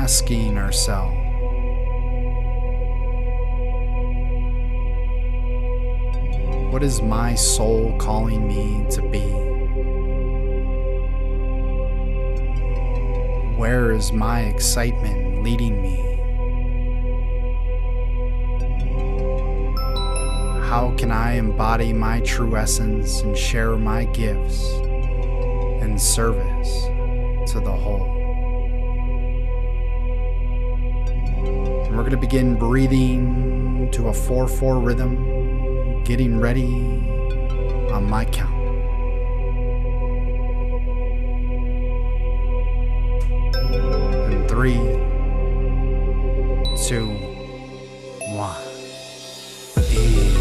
asking ourselves, what is my soul calling me to be? Where is my excitement leading me? How can I embody my true essence and share my gifts in service to the whole? And we're going to begin breathing to a 4/4 rhythm, getting ready on my count. And 3, 2, 1. In.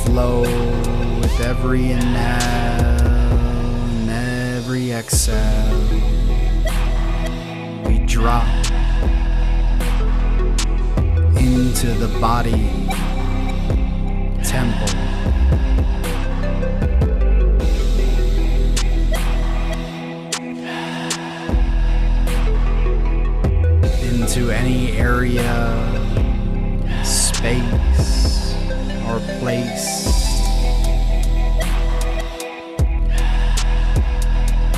Flow with every inhale and every exhale. We drop into the body temple. Into any area, space, or place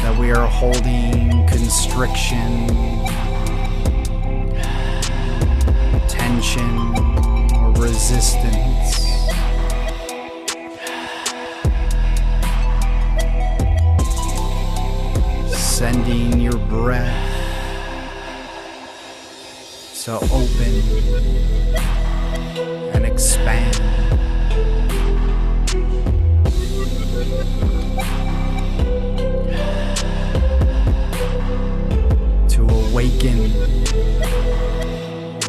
that we are holding constriction, tension, or resistance. Sending your breath to open and expand. To awaken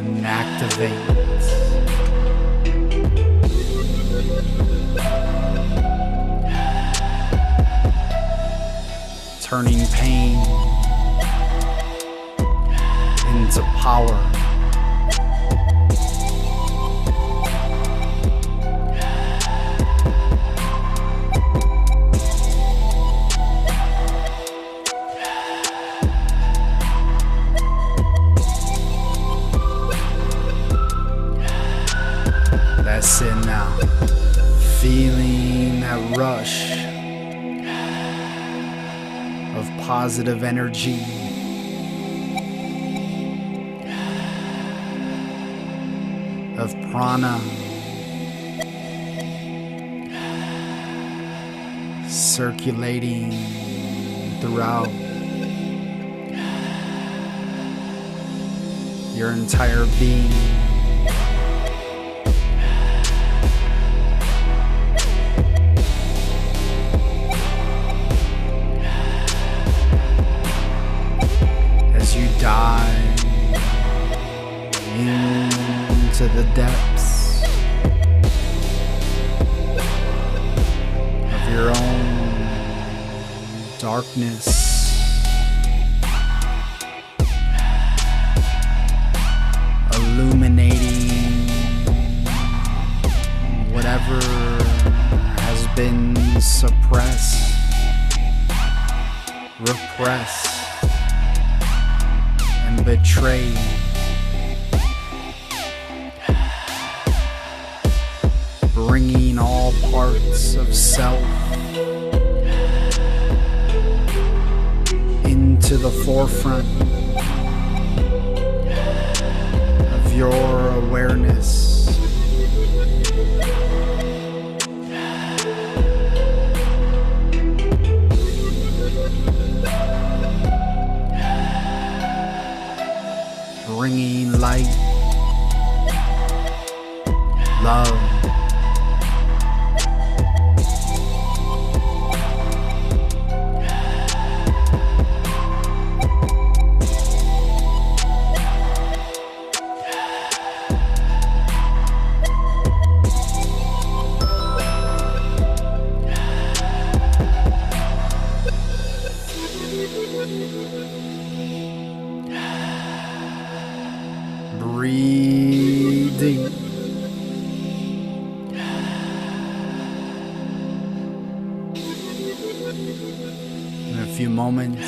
and activate. Turning pain into power. That's it now. Feeling that rush of positive energy. Of prana. Circulating throughout your entire being. You dive into the depths of your own darkness, illuminating whatever has been suppressed, repressed, betrayed. Bringing all parts of self into the forefront of your awareness. Bringing light few moments.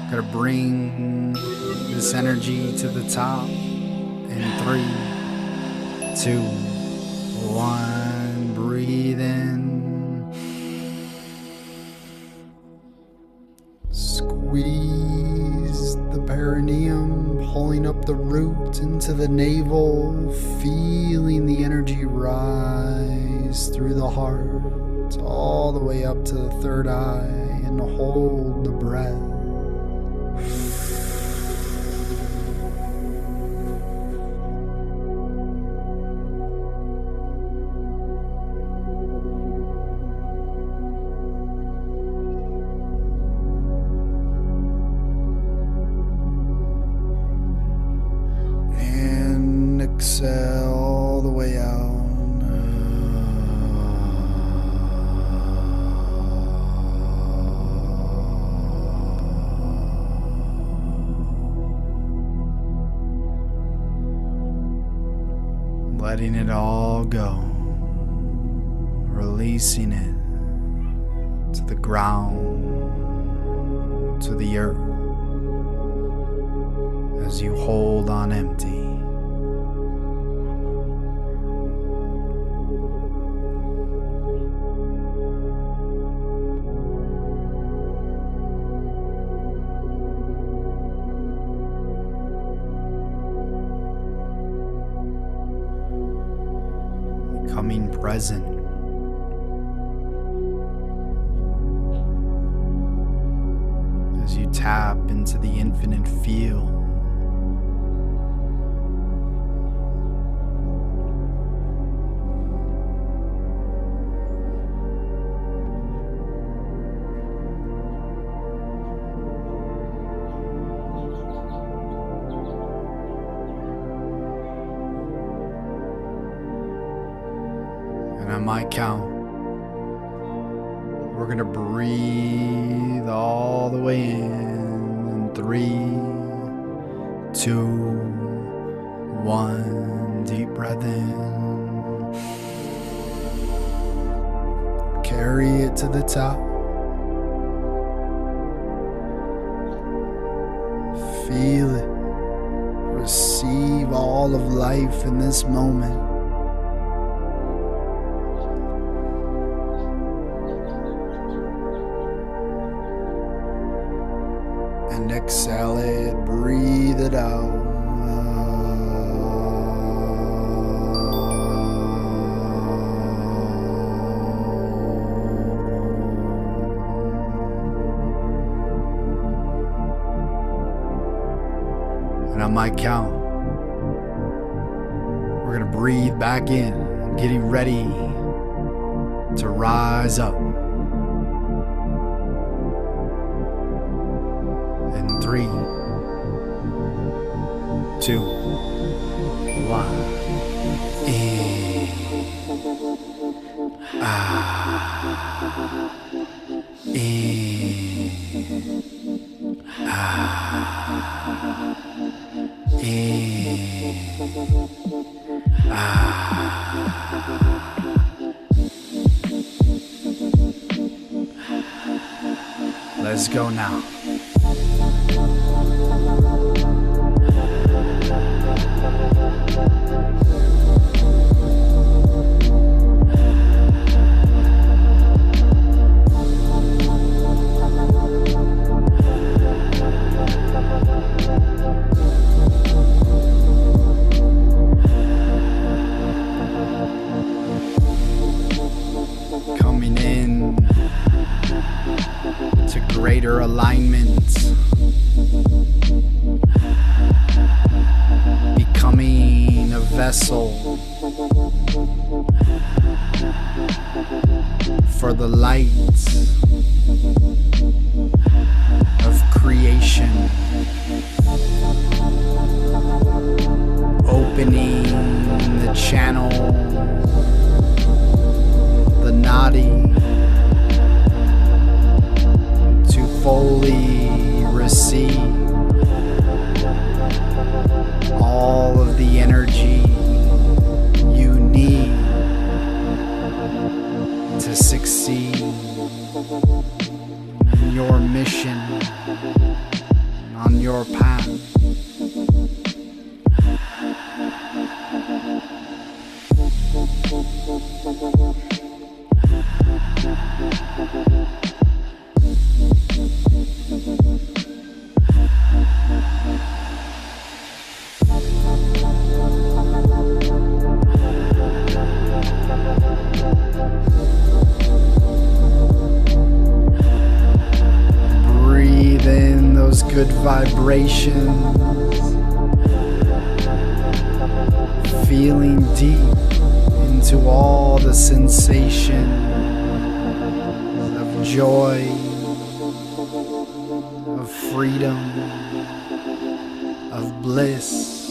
Gotta bring this energy to the top in 3, 2, 1. Breathe in. Squeeze the perineum, pulling up the root into the navel, feeling the energy rise through the heart all the way up to the third eye, and hold the breath. And exhale all the way out. Letting it all go, releasing it to the ground, to the earth, as you hold on empty. Becoming present. As you tap into the infinite field. On my count, we're gonna breathe all the way in 3, 2, 1. Deep breath in. Carry it to the top. Feel it. Receive all of life in this moment. And exhale it, breathe it out. And on my count, we're gonna breathe back in, getting ready to rise up. 3, 2, 1. In. In. In. Let's go now. Coming in to greater alignment, becoming a vessel for the light of creation, opening the channel, the nadi, to fully receive all of the energy you need to succeed. Breathe in those good vibrations. Feeling deep into all the sensation of joy, of freedom, of bliss,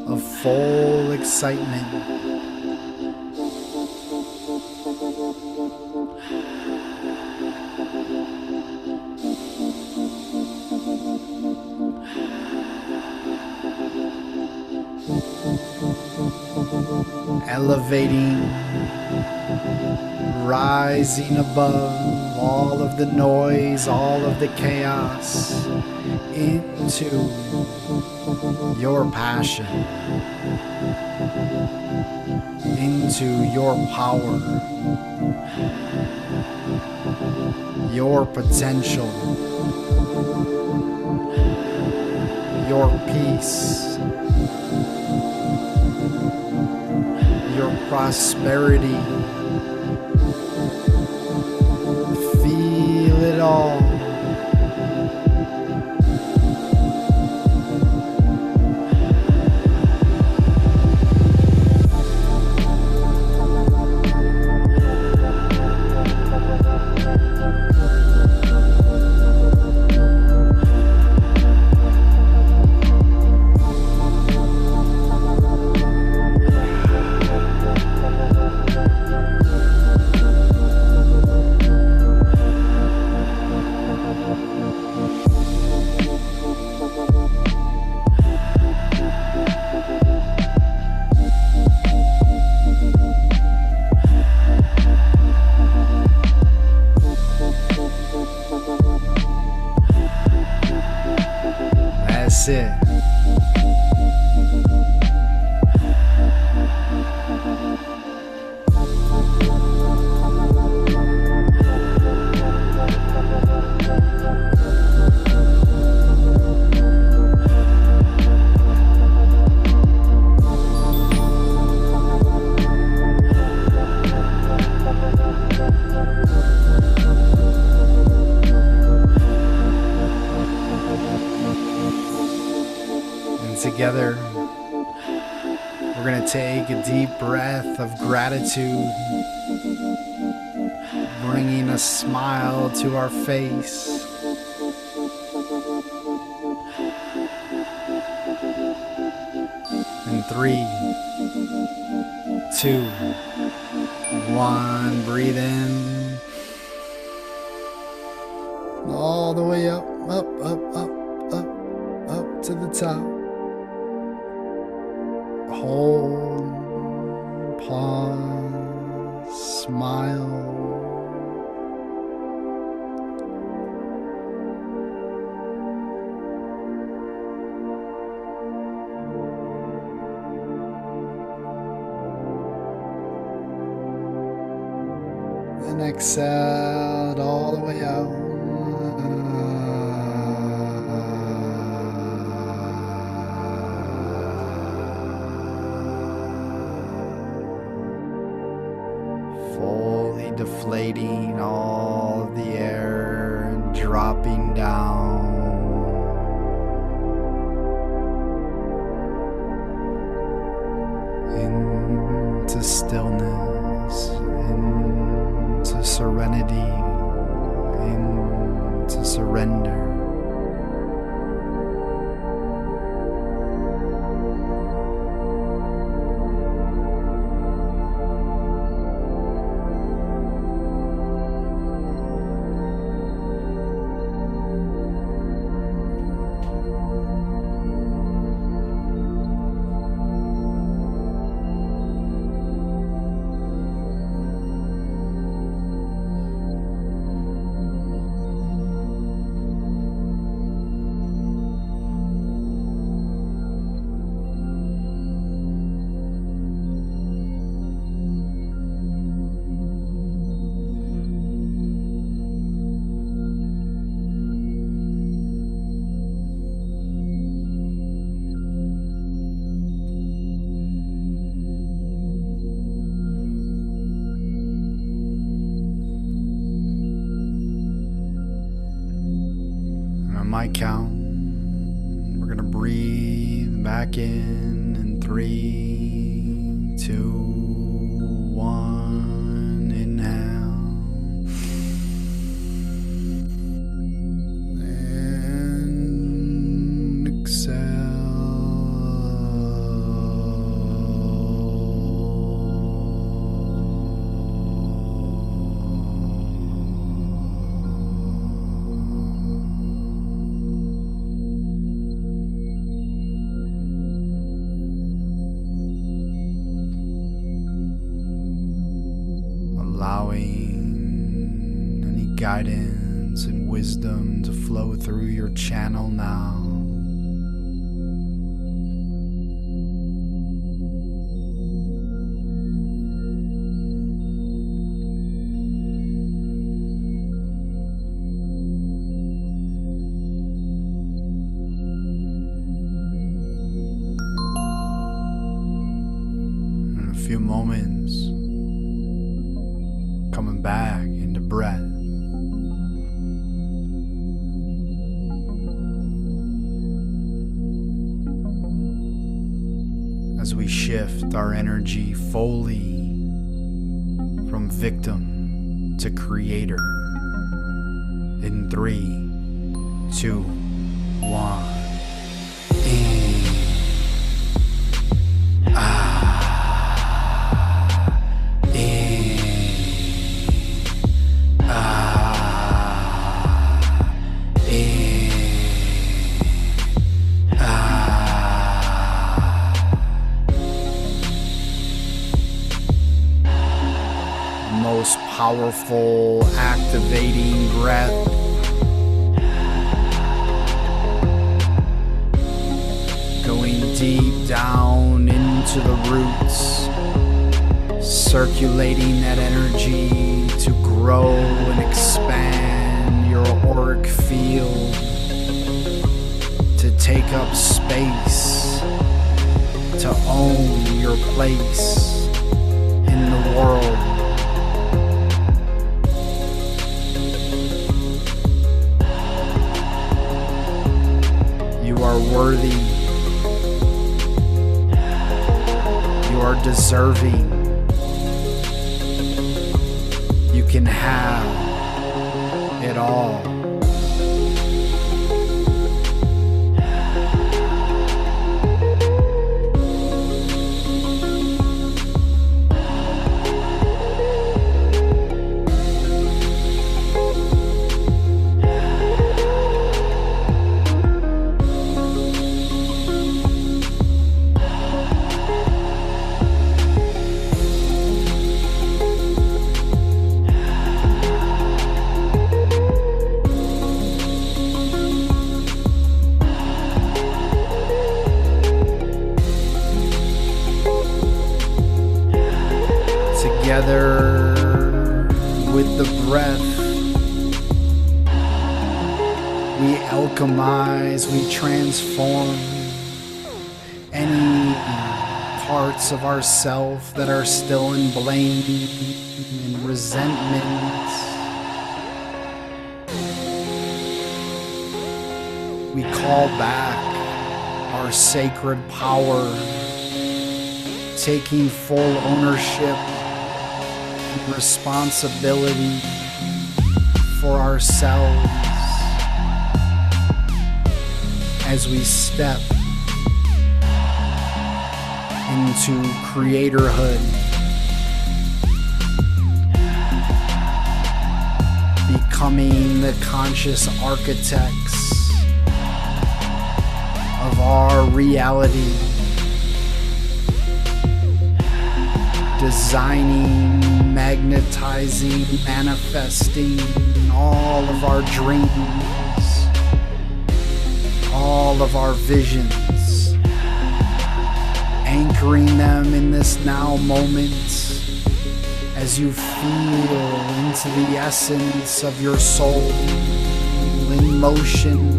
of full excitement. Elevating, rising above all of the noise, all of the chaos, into your passion, into your power, your potential, your peace, your prosperity. Feel it all. That's it. Together, we're going to take a deep breath of gratitude, bringing a smile to our face. In 3, 2, 1, breathe in. All the way up, up, up, up, up, up to the top. Hold, pause, smile. And exhale all the way out. Fully deflating all of the air and dropping down into stillness, into serenity, into surrender. my count, we're going to breathe back in 3, 2, 1. Inhale. And exhale. Allowing any guidance and wisdom to flow through your channel now. In a few moments, coming back into breath. As we shift our energy fully from victim to creator. In 3, 2, 1. In. Most powerful, activating breath. Going deep down into the roots, circulating that energy to grow and expand your auric field, to take up space, to own your place in the world. You are worthy. You are deserving. You can have it all. Together with the breath, we alchemize, we transform any parts of ourself that are still in blame and resentment. We call back our sacred power, taking full ownership and responsibility for ourselves as we step into creatorhood, becoming the conscious architects of our reality, designing, magnetizing, manifesting all of our dreams, all of our visions, anchoring them in this now moment as you feel into the essence of your soul in motion.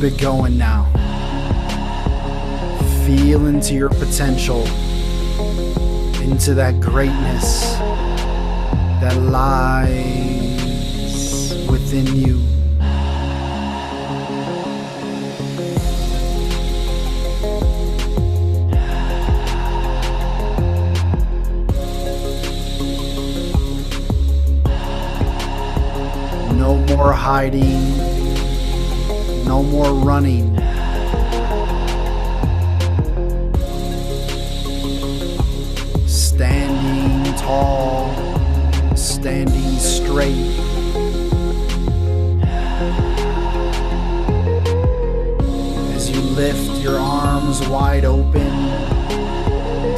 Keep it going now. Feel into your potential, into that greatness that lies within you. No more hiding, no more running. Standing tall, standing straight. As you lift your arms wide open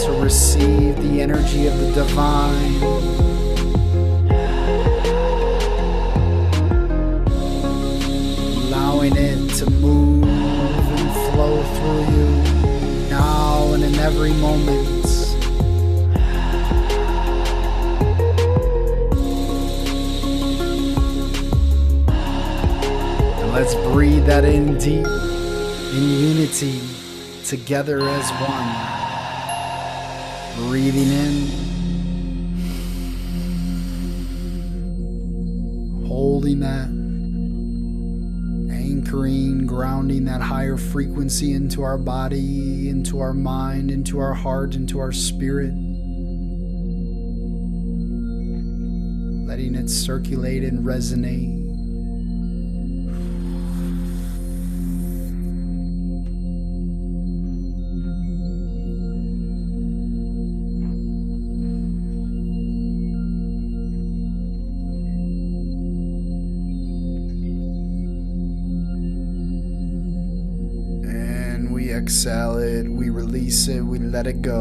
to receive the energy of the divine. Allowing it to move and flow through you now and in every moment. Let's breathe that in deep, in unity, together as one. Breathing in, holding that, anchoring, grounding that higher frequency into our body, into our mind, into our heart, into our spirit. Letting it circulate and resonate. Exhale it, we release it, we let it go.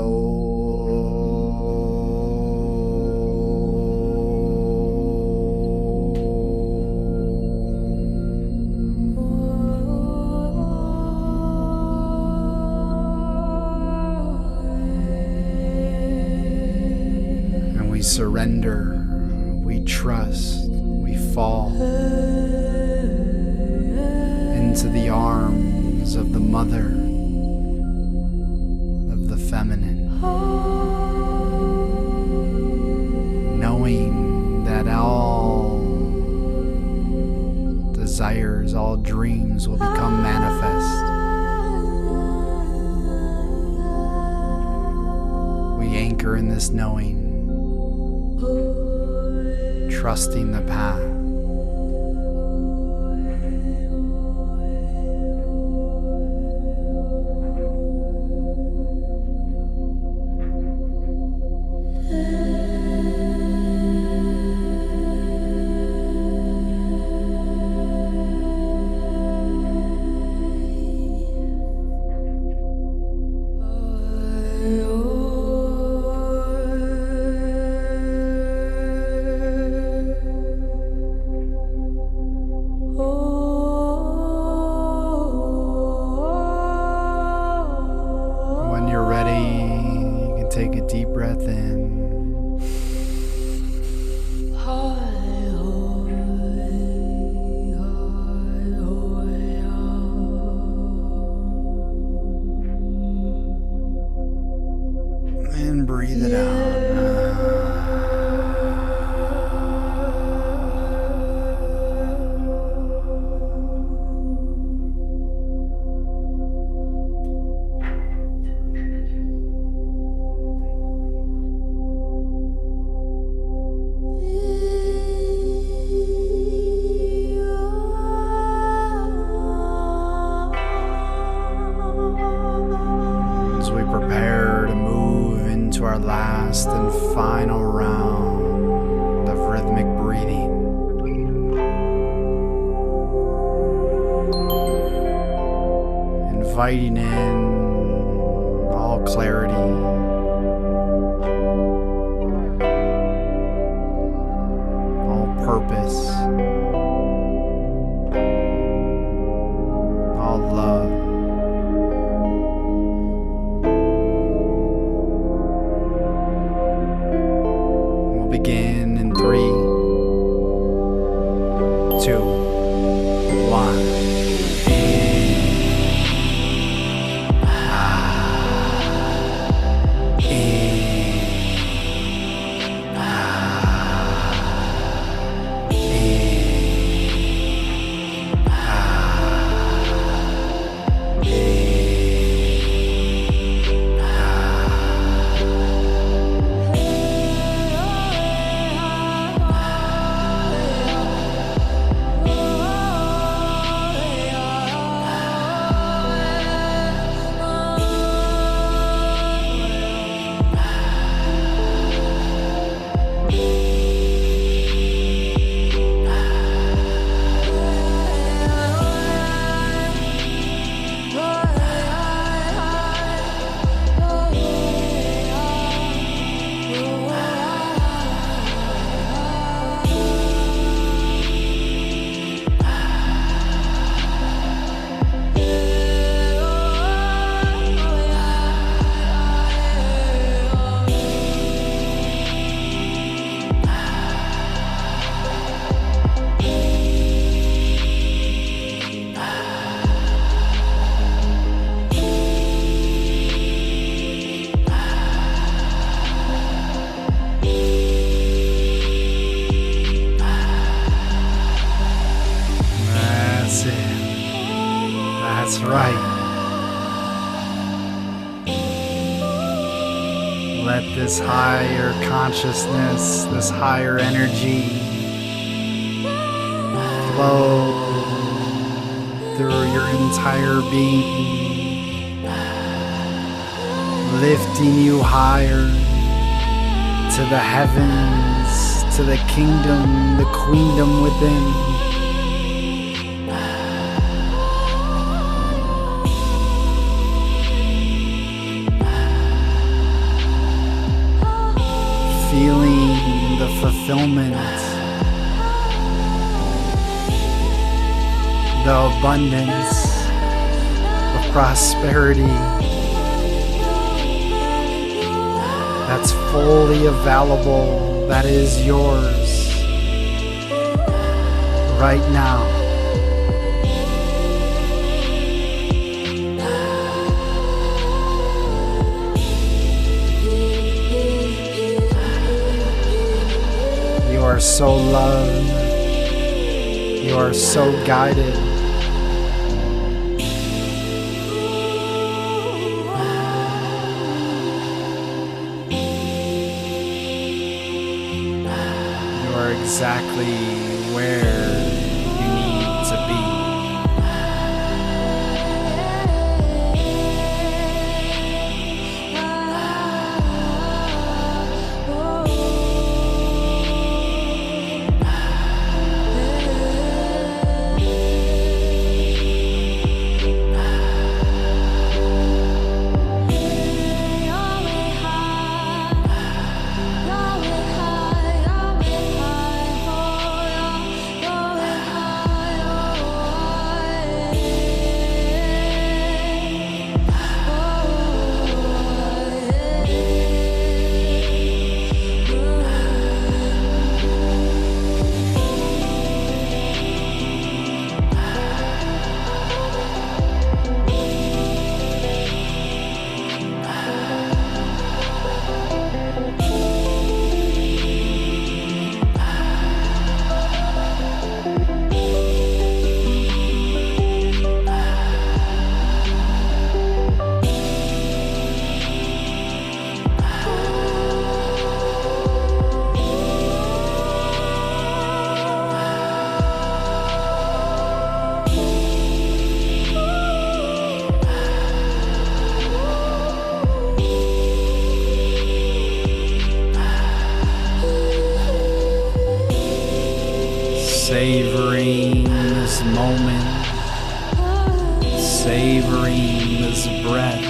And we surrender, we trust, we fall into the arms of the mother, of the feminine, knowing that all desires, all dreams will become manifest. We anchor in this knowing, trusting the path. Take a deep breath in. And breathe it out. Prepare to move into our last and final round of rhythmic breathing. Inviting in all clarity, all purpose, all love. Begin in 3, 2, 1. That's right. Let this higher consciousness, this higher energy flow through your entire being, lifting you higher to the heavens, to the kingdom, the queendom within. Feeling the fulfillment, the abundance of prosperity that's fully available, that is yours right now. You are so loved. You are so guided. You are exactly where you need to be. Savoring this moment, savoring this breath,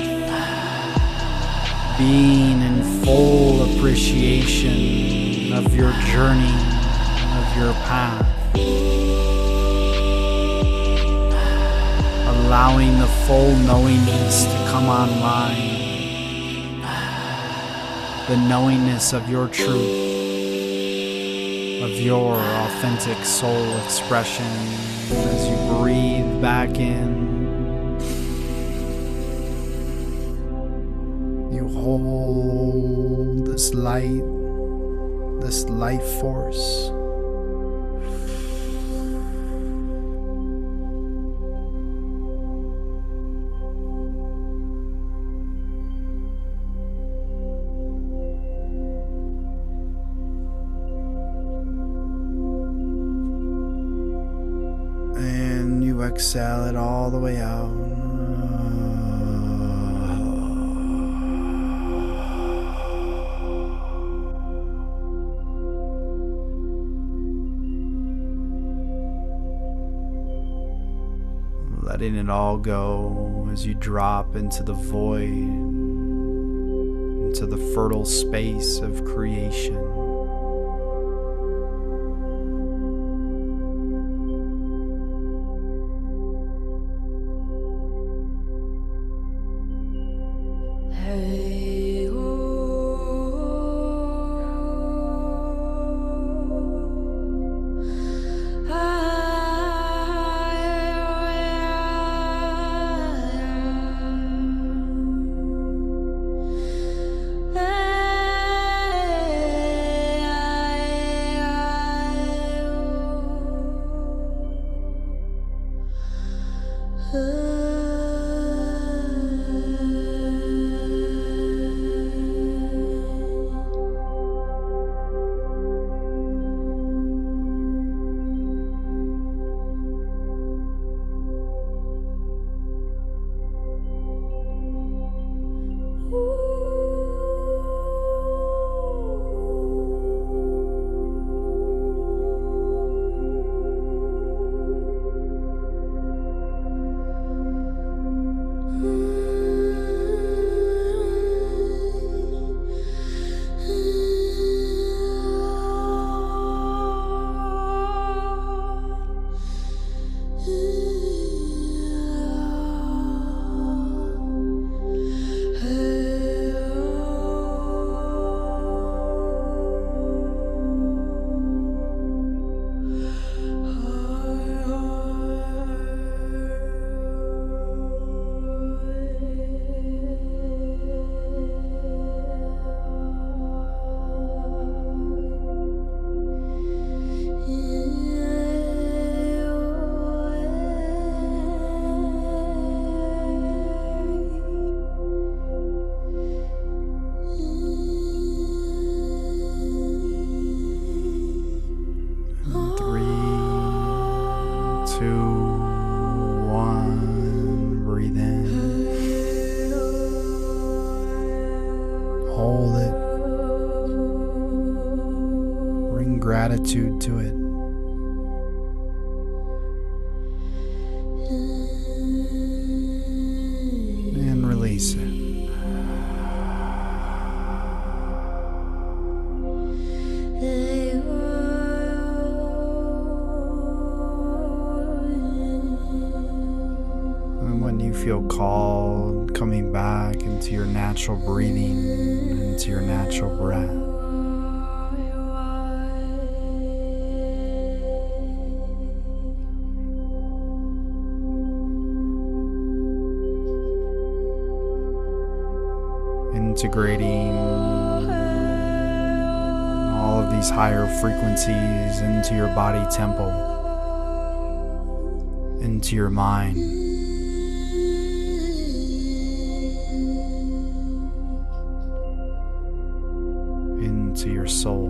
being in full appreciation of your journey, of your path, allowing the full knowingness to come online, the knowingness of your truth, of your authentic soul expression as you breathe back in. You hold this light force. And you exhale it all the way out. Letting it all go as you drop into the void, into the fertile space of creation. 1. Breathe in. Hold it. Bring gratitude to it. And release it. And when you feel called, coming back into your natural breathing, into your natural breath. Integrating all of these higher frequencies into your body temple, into your mind, into your soul.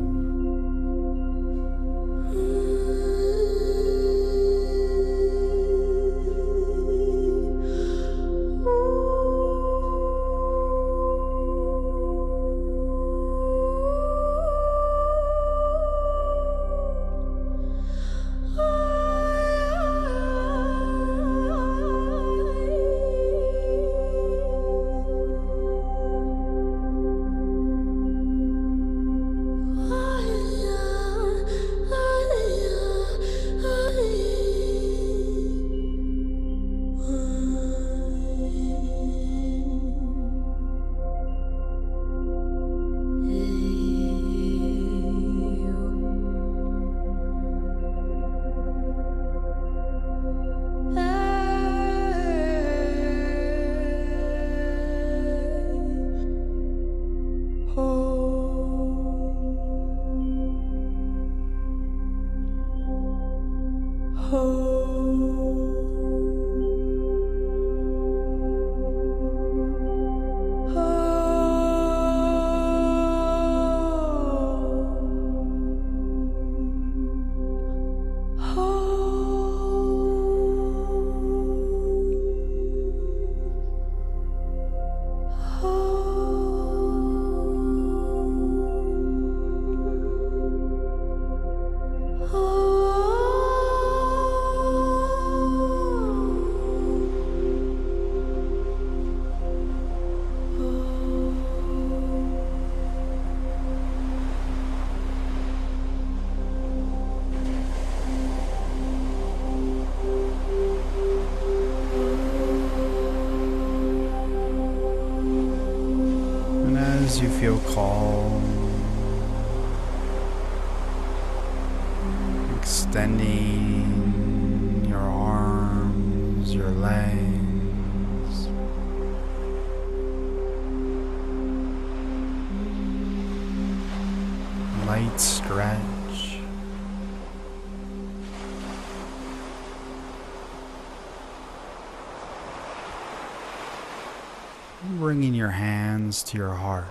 As you feel calm, extending your arms, your legs, light stretch. Bringing your hands to your heart.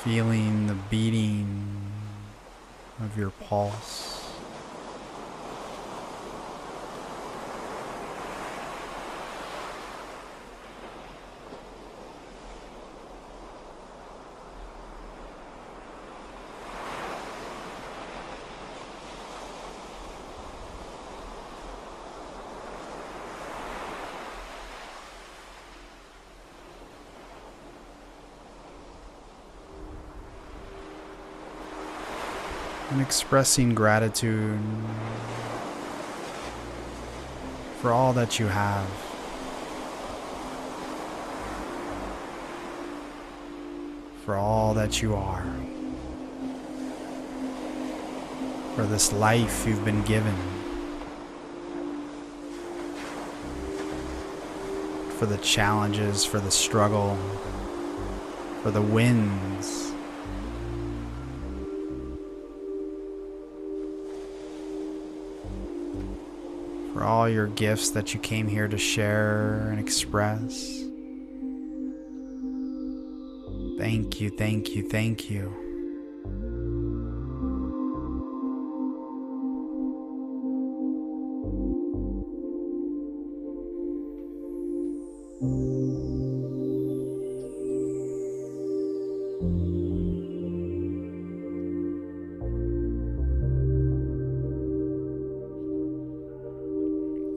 Feeling the beating of your pulse. And expressing gratitude for all that you have, for all that you are, for this life you've been given, for the challenges, for the struggle, for the wins. For all your gifts that you came here to share and express. Thank you, thank you, thank you.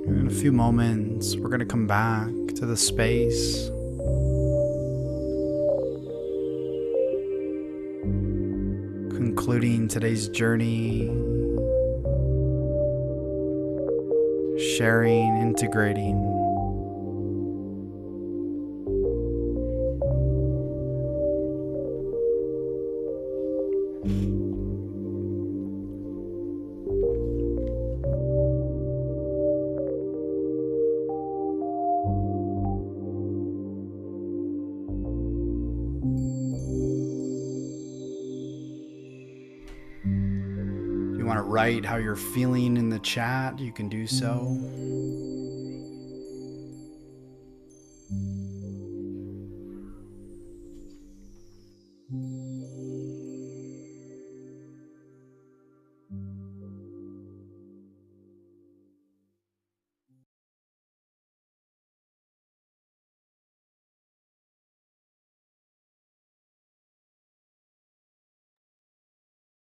In a few moments, we're going to come back to the space, concluding today's journey, sharing, integrating. If you want to write how you're feeling in the chat, you can do so.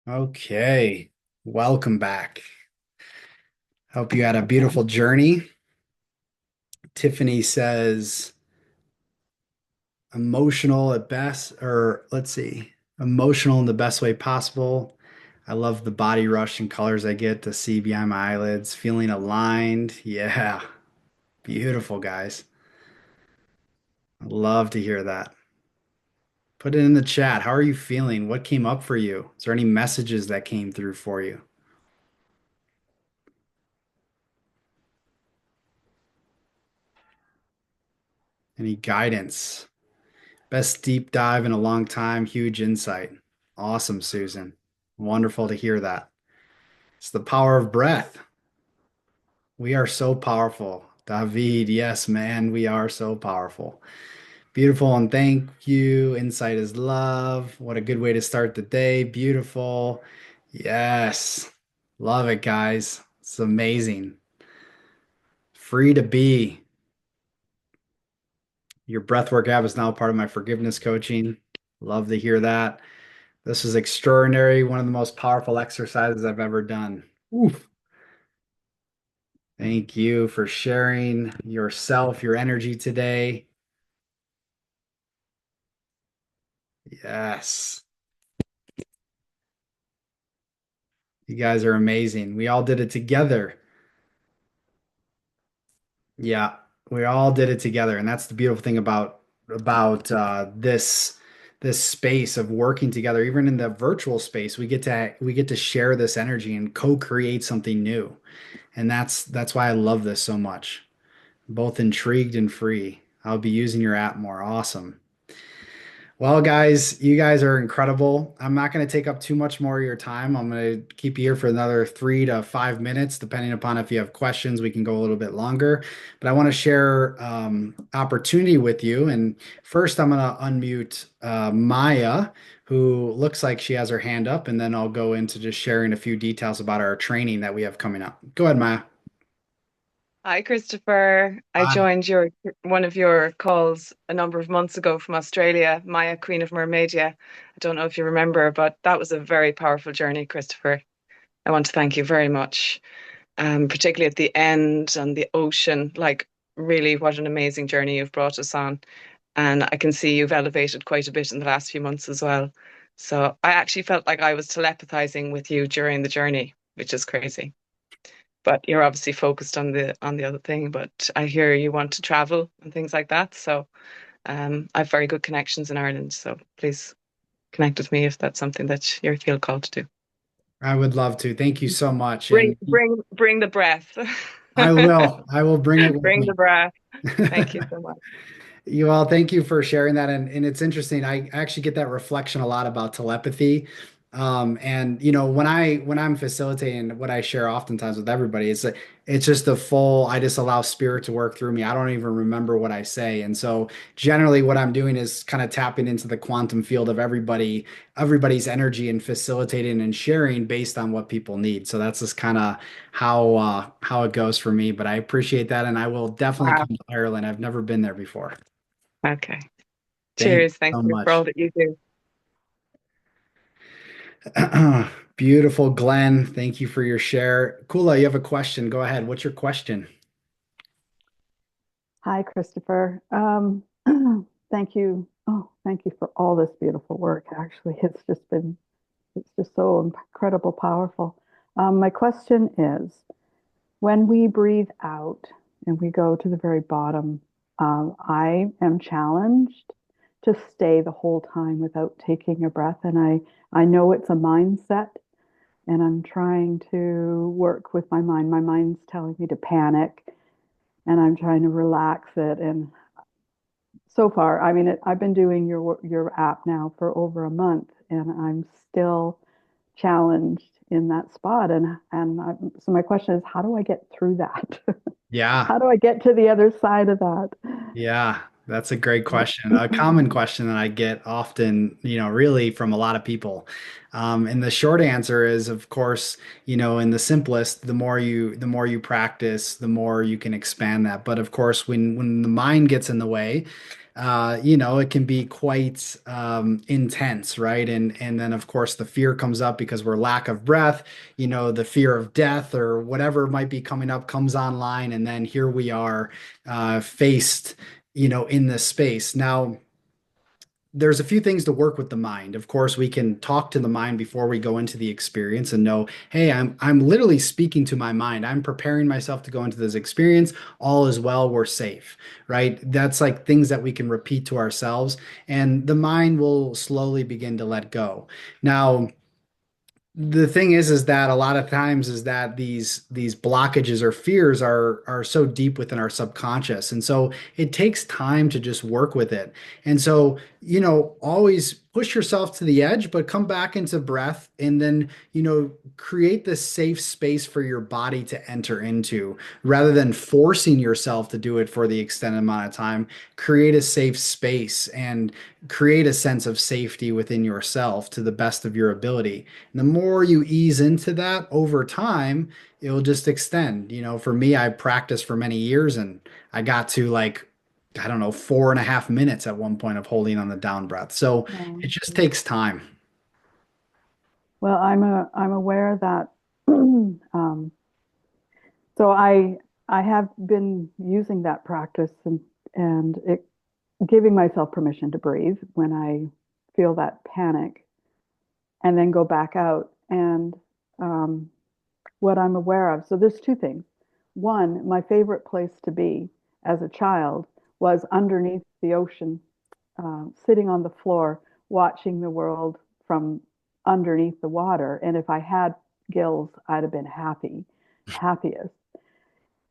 Okay, welcome back. Hope you had a beautiful journey. Tiffany says emotional at best, or let's see, emotional in the best way possible. I love the body rush and colors I get to see behind my eyelids, feeling aligned. Yeah, beautiful, guys. I'd love to hear that. Put it in the chat. How are you feeling? What came up for you? Is there any messages that came through for you? Any guidance? Best deep dive in a long time. Huge insight. Awesome, Susan. Wonderful to hear that. It's the power of breath. We are so powerful. David, yes, man, we are so powerful. Beautiful, and thank you. Insight is love. What a good way to start the day. Beautiful. Yes. Love it, guys. It's amazing. Free to be. Your breathwork app is now part of my forgiveness coaching. Love to hear that. This is extraordinary. One of the most powerful exercises I've ever done. Oof. Thank you for sharing yourself, your energy today. Yes. You guys are amazing. We all did it together. Yeah, we all did it together, and that's the beautiful thing about this space of working together. Even in the virtual space, we get to share this energy and co-create something new. And that's why I love this so much. Both intrigued and free. I'll be using your app more. Awesome. Well, guys, you guys are incredible. I'm not going to take up too much more of your time. I'm going to keep you here for another 3 to 5 minutes, depending upon if you have questions. We can go a little bit longer, but I want to share opportunity with you. And first, I'm going to unmute Maya, who looks like she has her hand up, and then I'll go into just sharing a few details about our training that we have coming up. Go ahead, Maya. Hi, Christopher. I Hi. joined your one of your calls a number of months ago from Australia, Maya, Queen of Mermaidia. I don't know if you remember, but that was a very powerful journey, Christopher. I want to thank you very much, particularly at the end and the ocean. Like, really, what an amazing journey you've brought us on. And I can see you've elevated quite a bit in the last few months as well. So I actually felt like I was telepathizing with you during the journey, which is crazy, but you're obviously focused on the other thing. But I hear you want to travel and things like that. So I have very good connections in Ireland. So please connect with me if that's something that you feel called to do. I would love to. Thank you so much. Bring And bring the breath. I will bring it with Bring the me. breath. Thank you so much. You all, thank you for sharing that. And it's interesting. I actually get that reflection a lot about telepathy. And when I'm facilitating, what I share oftentimes with everybody is that it's just the full, I just allow spirit to work through me. I don't even remember what I say. And so generally what I'm doing is kind of tapping into the quantum field of everybody's energy and facilitating and sharing based on what people need. So that's just kind of how it goes for me. But I appreciate that, and I will definitely Wow. come to Ireland. I've never been there before. Okay. Thank Cheers. you Thank so you for all much. that you do. Beautiful, Glenn. Thank you for your share. Kula, you have a question. Go ahead. What's your question? Hi, Christopher. Thank you. Oh, thank you for all this beautiful work. Actually, it's just so incredible, powerful. My question is, when we breathe out and we go to the very bottom, I am challenged to stay the whole time without taking a breath. And I know it's a mindset, and I'm trying to work with my mind. My mind's telling me to panic, and I'm trying to relax it. And so far, I mean, I've been doing your app now for over a month, and I'm still challenged in that spot. So my question is, how do I get through that? Yeah. How do I get to the other side of that? Yeah, that's a great question. A common question that I get often, really from a lot of people. And the short answer is, of course, in the simplest, the more you practice, the more you can expand that. But of course, when the mind gets in the way, it can be quite intense, right? And then of course the fear comes up because we're lack of breath, the fear of death or whatever might be coming up comes online, and then here we are faced in this space. Now, there's a few things to work with the mind. Of course, we can talk to the mind before we go into the experience and know, hey, I'm literally speaking to my mind. I'm preparing myself to go into this experience. All is well, we're safe, right? That's like things that we can repeat to ourselves, and the mind will slowly begin to let go. Now, the thing is that a lot of times is that these blockages or fears are so deep within our subconscious, and so it takes time to just work with it. And so always push yourself to the edge, but come back into breath, and then create this safe space for your body to enter into, rather than forcing yourself to do it for the extended amount of time. Create a safe space and create a sense of safety within yourself to the best of your ability. The more you ease into that over time, it'll just extend. For me, I practiced for many years, and I got to, like, I don't know, 4.5 minutes at one point of holding on the down breath. So it just takes time. Well, I'm aware that so I have been using that practice and it giving myself permission to breathe when I feel that panic, and then go back out. And um, what I'm aware of. So there's two things. One, my favorite place to be as a child was underneath the ocean, sitting on the floor, watching the world from underneath the water. And if I had gills, I'd have been happiest.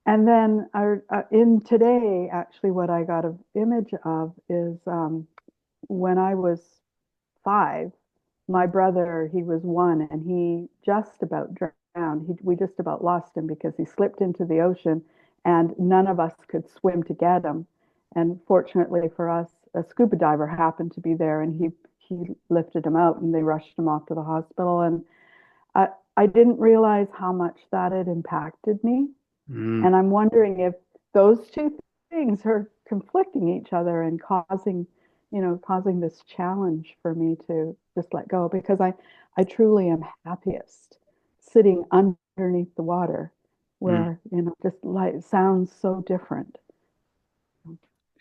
And then in today, actually, what I got an image of is when I was 5, my brother, he was 1, and he just about drowned. We just about lost him because he slipped into the ocean, and none of us could swim to get him. And fortunately for us, a scuba diver happened to be there, and he lifted him out, and they rushed him off to the hospital. And I, I didn't realize how much that had impacted me. Mm, And I'm wondering if those two things are conflicting each other and causing this challenge for me to just let go, because I truly am happiest sitting underneath the water mm, where, just like sounds so different.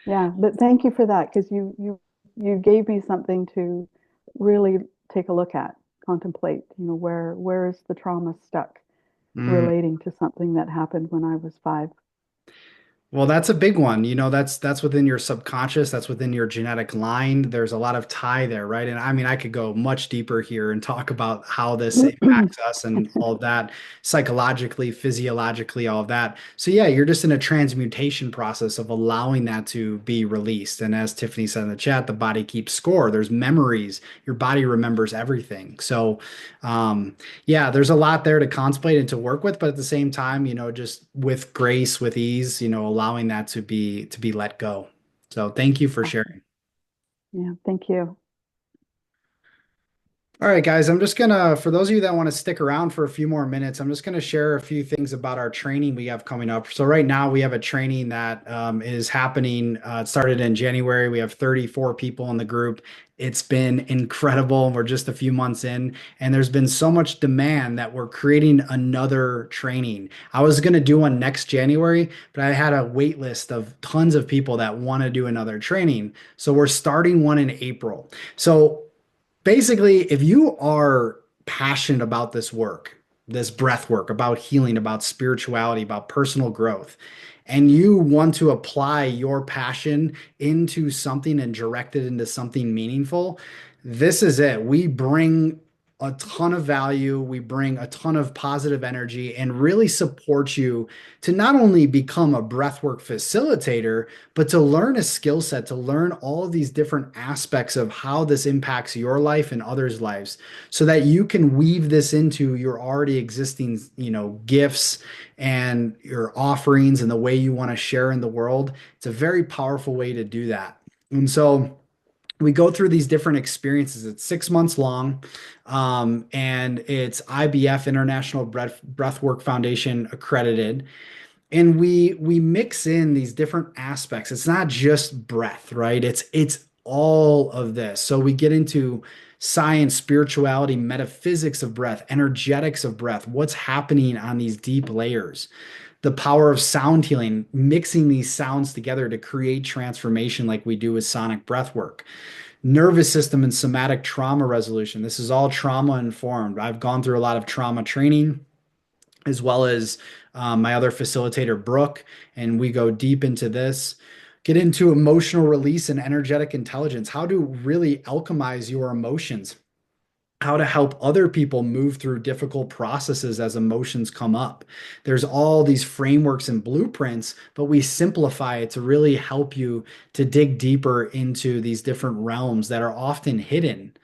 Yeah, but thank you for that, because you gave me something to really take a look at, contemplate, where is the trauma stuck mm. relating to something that happened when I was 5. Well, that's a big one. That's within your subconscious, that's within your genetic line. There's a lot of tie there, right? And I mean, I could go much deeper here and talk about how this impacts us and all of that, psychologically, physiologically, all of that. So yeah, you're just in a transmutation process of allowing that to be released. And as Tiffany said in the chat, the body keeps score. There's memories. Your body remembers everything. So yeah, there's a lot there to contemplate and to work with, but at the same time, just with grace, with ease, allowing that to be let go. So thank you for sharing. Yeah, thank you. All right, guys, for those of you that want to stick around for a few more minutes, I'm just gonna share a few things about our training we have coming up. So right now we have a training that is happening. It started in January. We have 34 people in the group. It's been incredible. We're just a few months in, and there's been so much demand that we're creating another training. I was gonna do one next January, but I had a wait list of tons of people that want to do another training. So we're starting one in April. So basically, if you are passionate about this work, this breath work, about healing, about spirituality, about personal growth, and you want to apply your passion into something and direct it into something meaningful, this is it. We bring a ton of value, we bring a ton of positive energy, and really support you to not only become a breathwork facilitator, but to learn a skill set, to learn all of these different aspects of how this impacts your life and others' lives, so that you can weave this into your already existing, gifts and your offerings and the way you want to share in the world. It's a very powerful way to do that. And so we go through these different experiences. It's 6 months long, and it's IBF International Breathwork Foundation accredited, and we mix in these different aspects. It's not just breath, right? It's all of this. So we get into science, spirituality, metaphysics of breath, energetics of breath, what's happening on these deep layers, the power of sound healing, mixing these sounds together to create transformation like we do with sonic breath work, nervous system and somatic trauma resolution. This is all trauma informed. I've gone through a lot of trauma training as well as my other facilitator, Brooke, and we go deep into this. Get into emotional release and energetic intelligence, how to really alchemize your emotions, how to help other people move through difficult processes as emotions come up. There's all these frameworks and blueprints, but we simplify it to really help you to dig deeper into these different realms that are often hidden.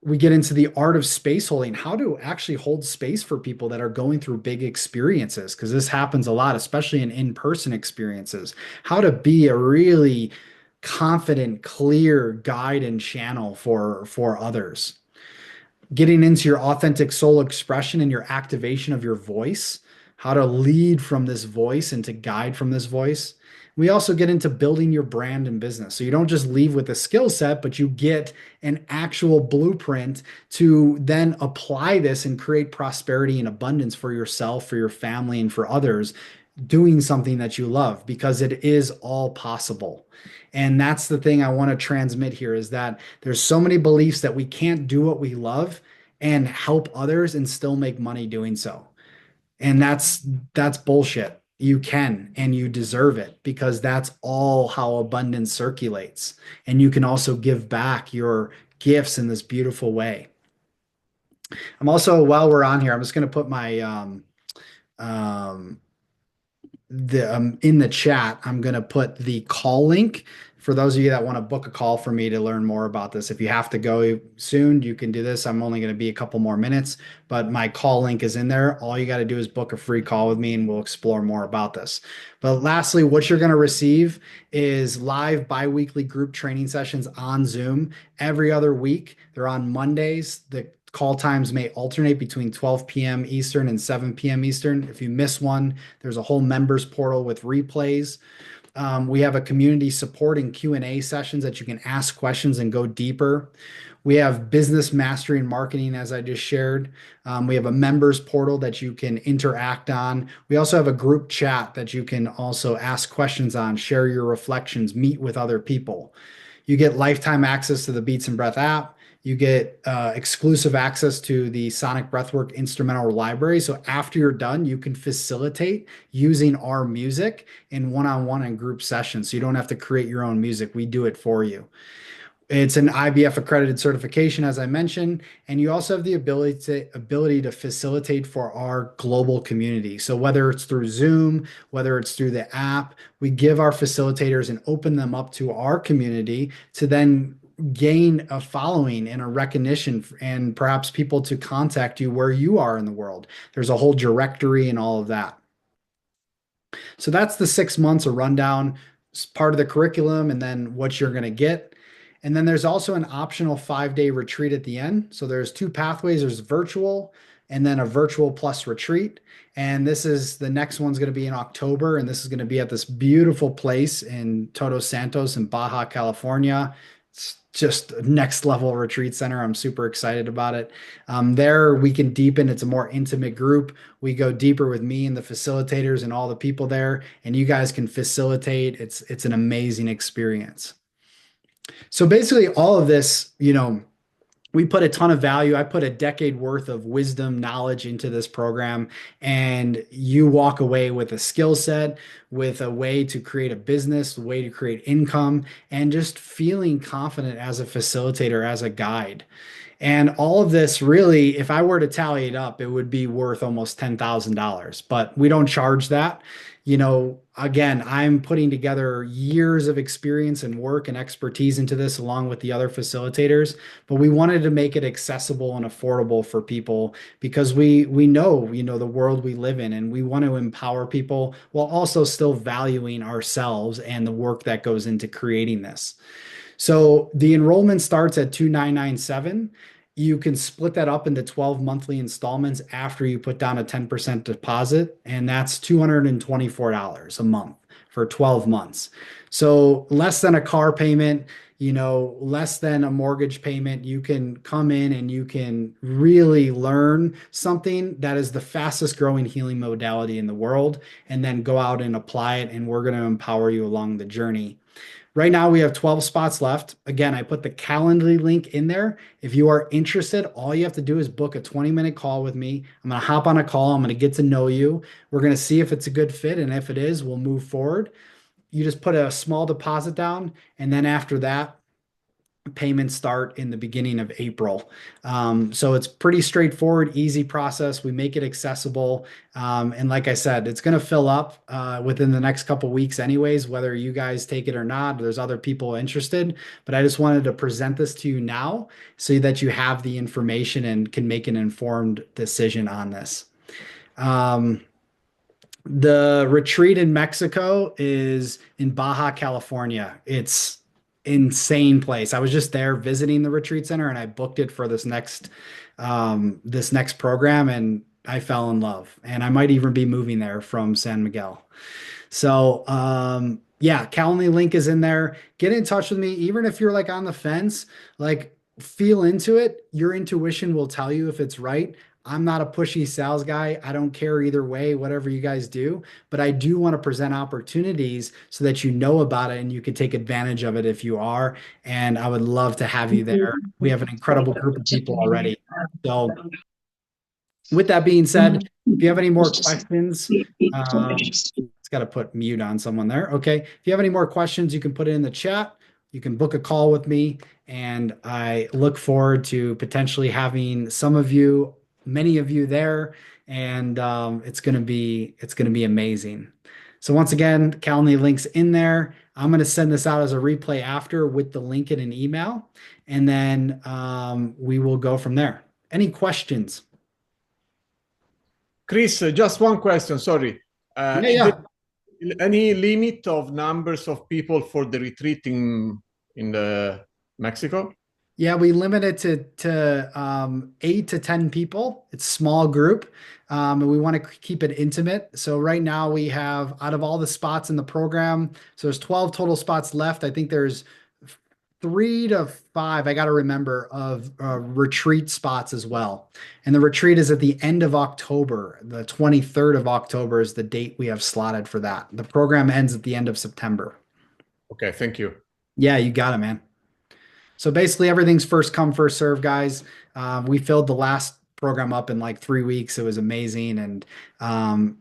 We get into the art of space holding, how to actually hold space for people that are going through big experiences, because this happens a lot, especially in-person experiences. How to be a really confident, clear guide and channel for others. Getting into your authentic soul expression and your activation of your voice, how to lead from this voice and to guide from this voice. We also get into building your brand and business. So you don't just leave with a skill set, but you get an actual blueprint to then apply this and create prosperity and abundance for yourself, for your family, and for others, doing something that you love, because it is all possible. And that's the thing I want to transmit here, is that there's so many beliefs that we can't do what we love and help others and still make money doing so. And that's bullshit. You can and you deserve it, because that's all how abundance circulates. And you can also give back your gifts in this beautiful way. I'm also, while we're on here, I'm just going to put my um, in the chat, I'm going to put the call link for those of you that want to book a call for me to learn more about this. If you have to go soon, you can do this. I'm only going to be a couple more minutes, but my call link is in there. All you got to do is book a free call with me and we'll explore more about this. But lastly, what you're going to receive is live biweekly group training sessions on Zoom every other week. They're on Mondays. The call times may alternate between 12 p.m. Eastern and 7 p.m. Eastern. If you miss one, there's a whole members portal with replays. We have a community support and Q&A sessions that you can ask questions and go deeper. We have business mastery and marketing, as I just shared. We have a members portal that you can interact on. We also have a group chat that you can also ask questions on, share your reflections, meet with other people. You get lifetime access to the Beats and Breath app. You get exclusive access to the Sonic Breathwork instrumental library. So after you're done, you can facilitate using our music in one-on-one and group sessions. So you don't have to create your own music. We do it for you. It's an IBF accredited certification, as I mentioned, and you also have the ability to facilitate for our global community. So whether it's through Zoom, whether it's through the app, we give our facilitators and open them up to our community to then gain a following and a recognition and perhaps people to contact you where you are in the world. There's a whole directory and all of that. So that's the 6 months, a rundown, part of the curriculum, and then what you're going to get. And then there's also an optional 5-day retreat at the end. So there's two pathways. There's virtual and then a virtual plus retreat. And this is the next one's going to be in October. And this is going to be at this beautiful place in Todos Santos in Baja, California. It's just a next level retreat center. I'm super excited about it. There we can deepen. It's a more intimate group. We go deeper with me and the facilitators and all the people there, and you guys can facilitate. It's an amazing experience. So basically, all of this, we put a ton of value. I put a decade worth of wisdom, knowledge into this program, and you walk away with a skill set, with a way to create a business, a way to create income, and just feeling confident as a facilitator, as a guide. And all of this really, if I were to tally it up, it would be worth almost $10,000. But we don't charge that. Again, I'm putting together years of experience and work and expertise into this along with the other facilitators, but we wanted to make it accessible and affordable for people because we know, the world we live in, and we want to empower people while also still valuing ourselves and the work that goes into creating this. So the enrollment starts at 2,997. You can split that up into 12 monthly installments after you put down a 10% deposit, and that's $224 a month for 12 months. So less than a car payment, less than a mortgage payment. You can come in and you can really learn something that is the fastest growing healing modality in the world, and then go out and apply it, and we're going to empower you along the journey. Right now, we have 12 spots left. Again, I put the Calendly link in there. If you are interested, all you have to do is book a 20-minute call with me. I'm going to hop on a call. I'm going to get to know you. We're going to see if it's a good fit. And if it is, we'll move forward. You just put a small deposit down. And then after that, payments start in the beginning of April. So it's pretty straightforward, easy process. We make it accessible. And like I said, it's going to fill up within the next couple weeks anyways, whether you guys take it or not. There's other people interested, but I just wanted to present this to you now so that you have the information and can make an informed decision on this. The retreat in Mexico is in Baja, California. It's insane place. I was just there visiting the retreat center and I booked it for this next program, and I fell in love. And I might even be moving there from San Miguel. So yeah, Calendly link is in there. Get in touch with me, even if you're like on the fence, like feel into it. Your intuition will tell you if it's right. I'm not a pushy sales guy. I don't care either way, whatever you guys do, but I do want to present opportunities so that you know about it and you can take advantage of it if you are. And I would love to have you there. We have an incredible group of people already. So with that being said, if you have any more questions, it's got to put mute on someone there. Okay. If you have any more questions, you can put it in the chat. You can book a call with me, and I look forward to potentially having many of you there, and it's gonna be amazing. So once again, Calendly links in there. I'm gonna send this out as a replay after with the link in an email, and then we will go from there. Any questions? Chris, just one question, sorry. Yeah, Is yeah. there any limit of numbers of people for the retreat in Mexico? Yeah, we limit it to 8 to 10 people. It's small group, and we want to keep it intimate. So right now we have, out of all the spots in the program, so there's 12 total spots left. I think there's 3 to 5, I got to remember, of retreat spots as well. And the retreat is at the end of October. The 23rd of October is the date we have slotted for that. The program ends at the end of September. Okay, thank you. Yeah, you got it, man. So basically, everything's first come, first serve, guys. We filled the last program up in like 3 weeks. It was amazing. And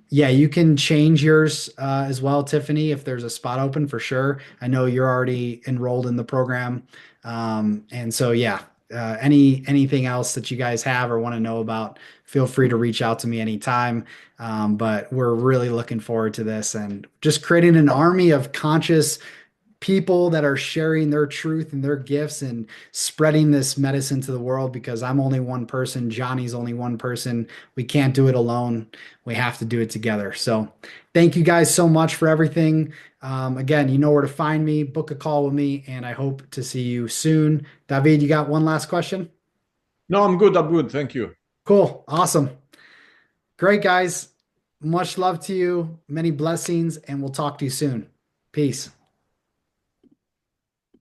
yeah, you can change yours as well, Tiffany, if there's a spot open for sure. I know you're already enrolled in the program. And so, yeah, anything else that you guys have or want to know about, feel free to reach out to me anytime. But we're really looking forward to this and just creating an army of conscious people that are sharing their truth and their gifts and spreading this medicine to the world because I'm only one person. Johnny's only one person. We can't do it alone. We have to do it together. So thank you guys so much for everything. Again, you know where to find me, book a call with me, and I hope to see you soon. David, you got one last question? No, I'm good. I'm good. Thank you. Cool. Awesome. Great, guys. Much love to you. Many blessings, and we'll talk to you soon. Peace.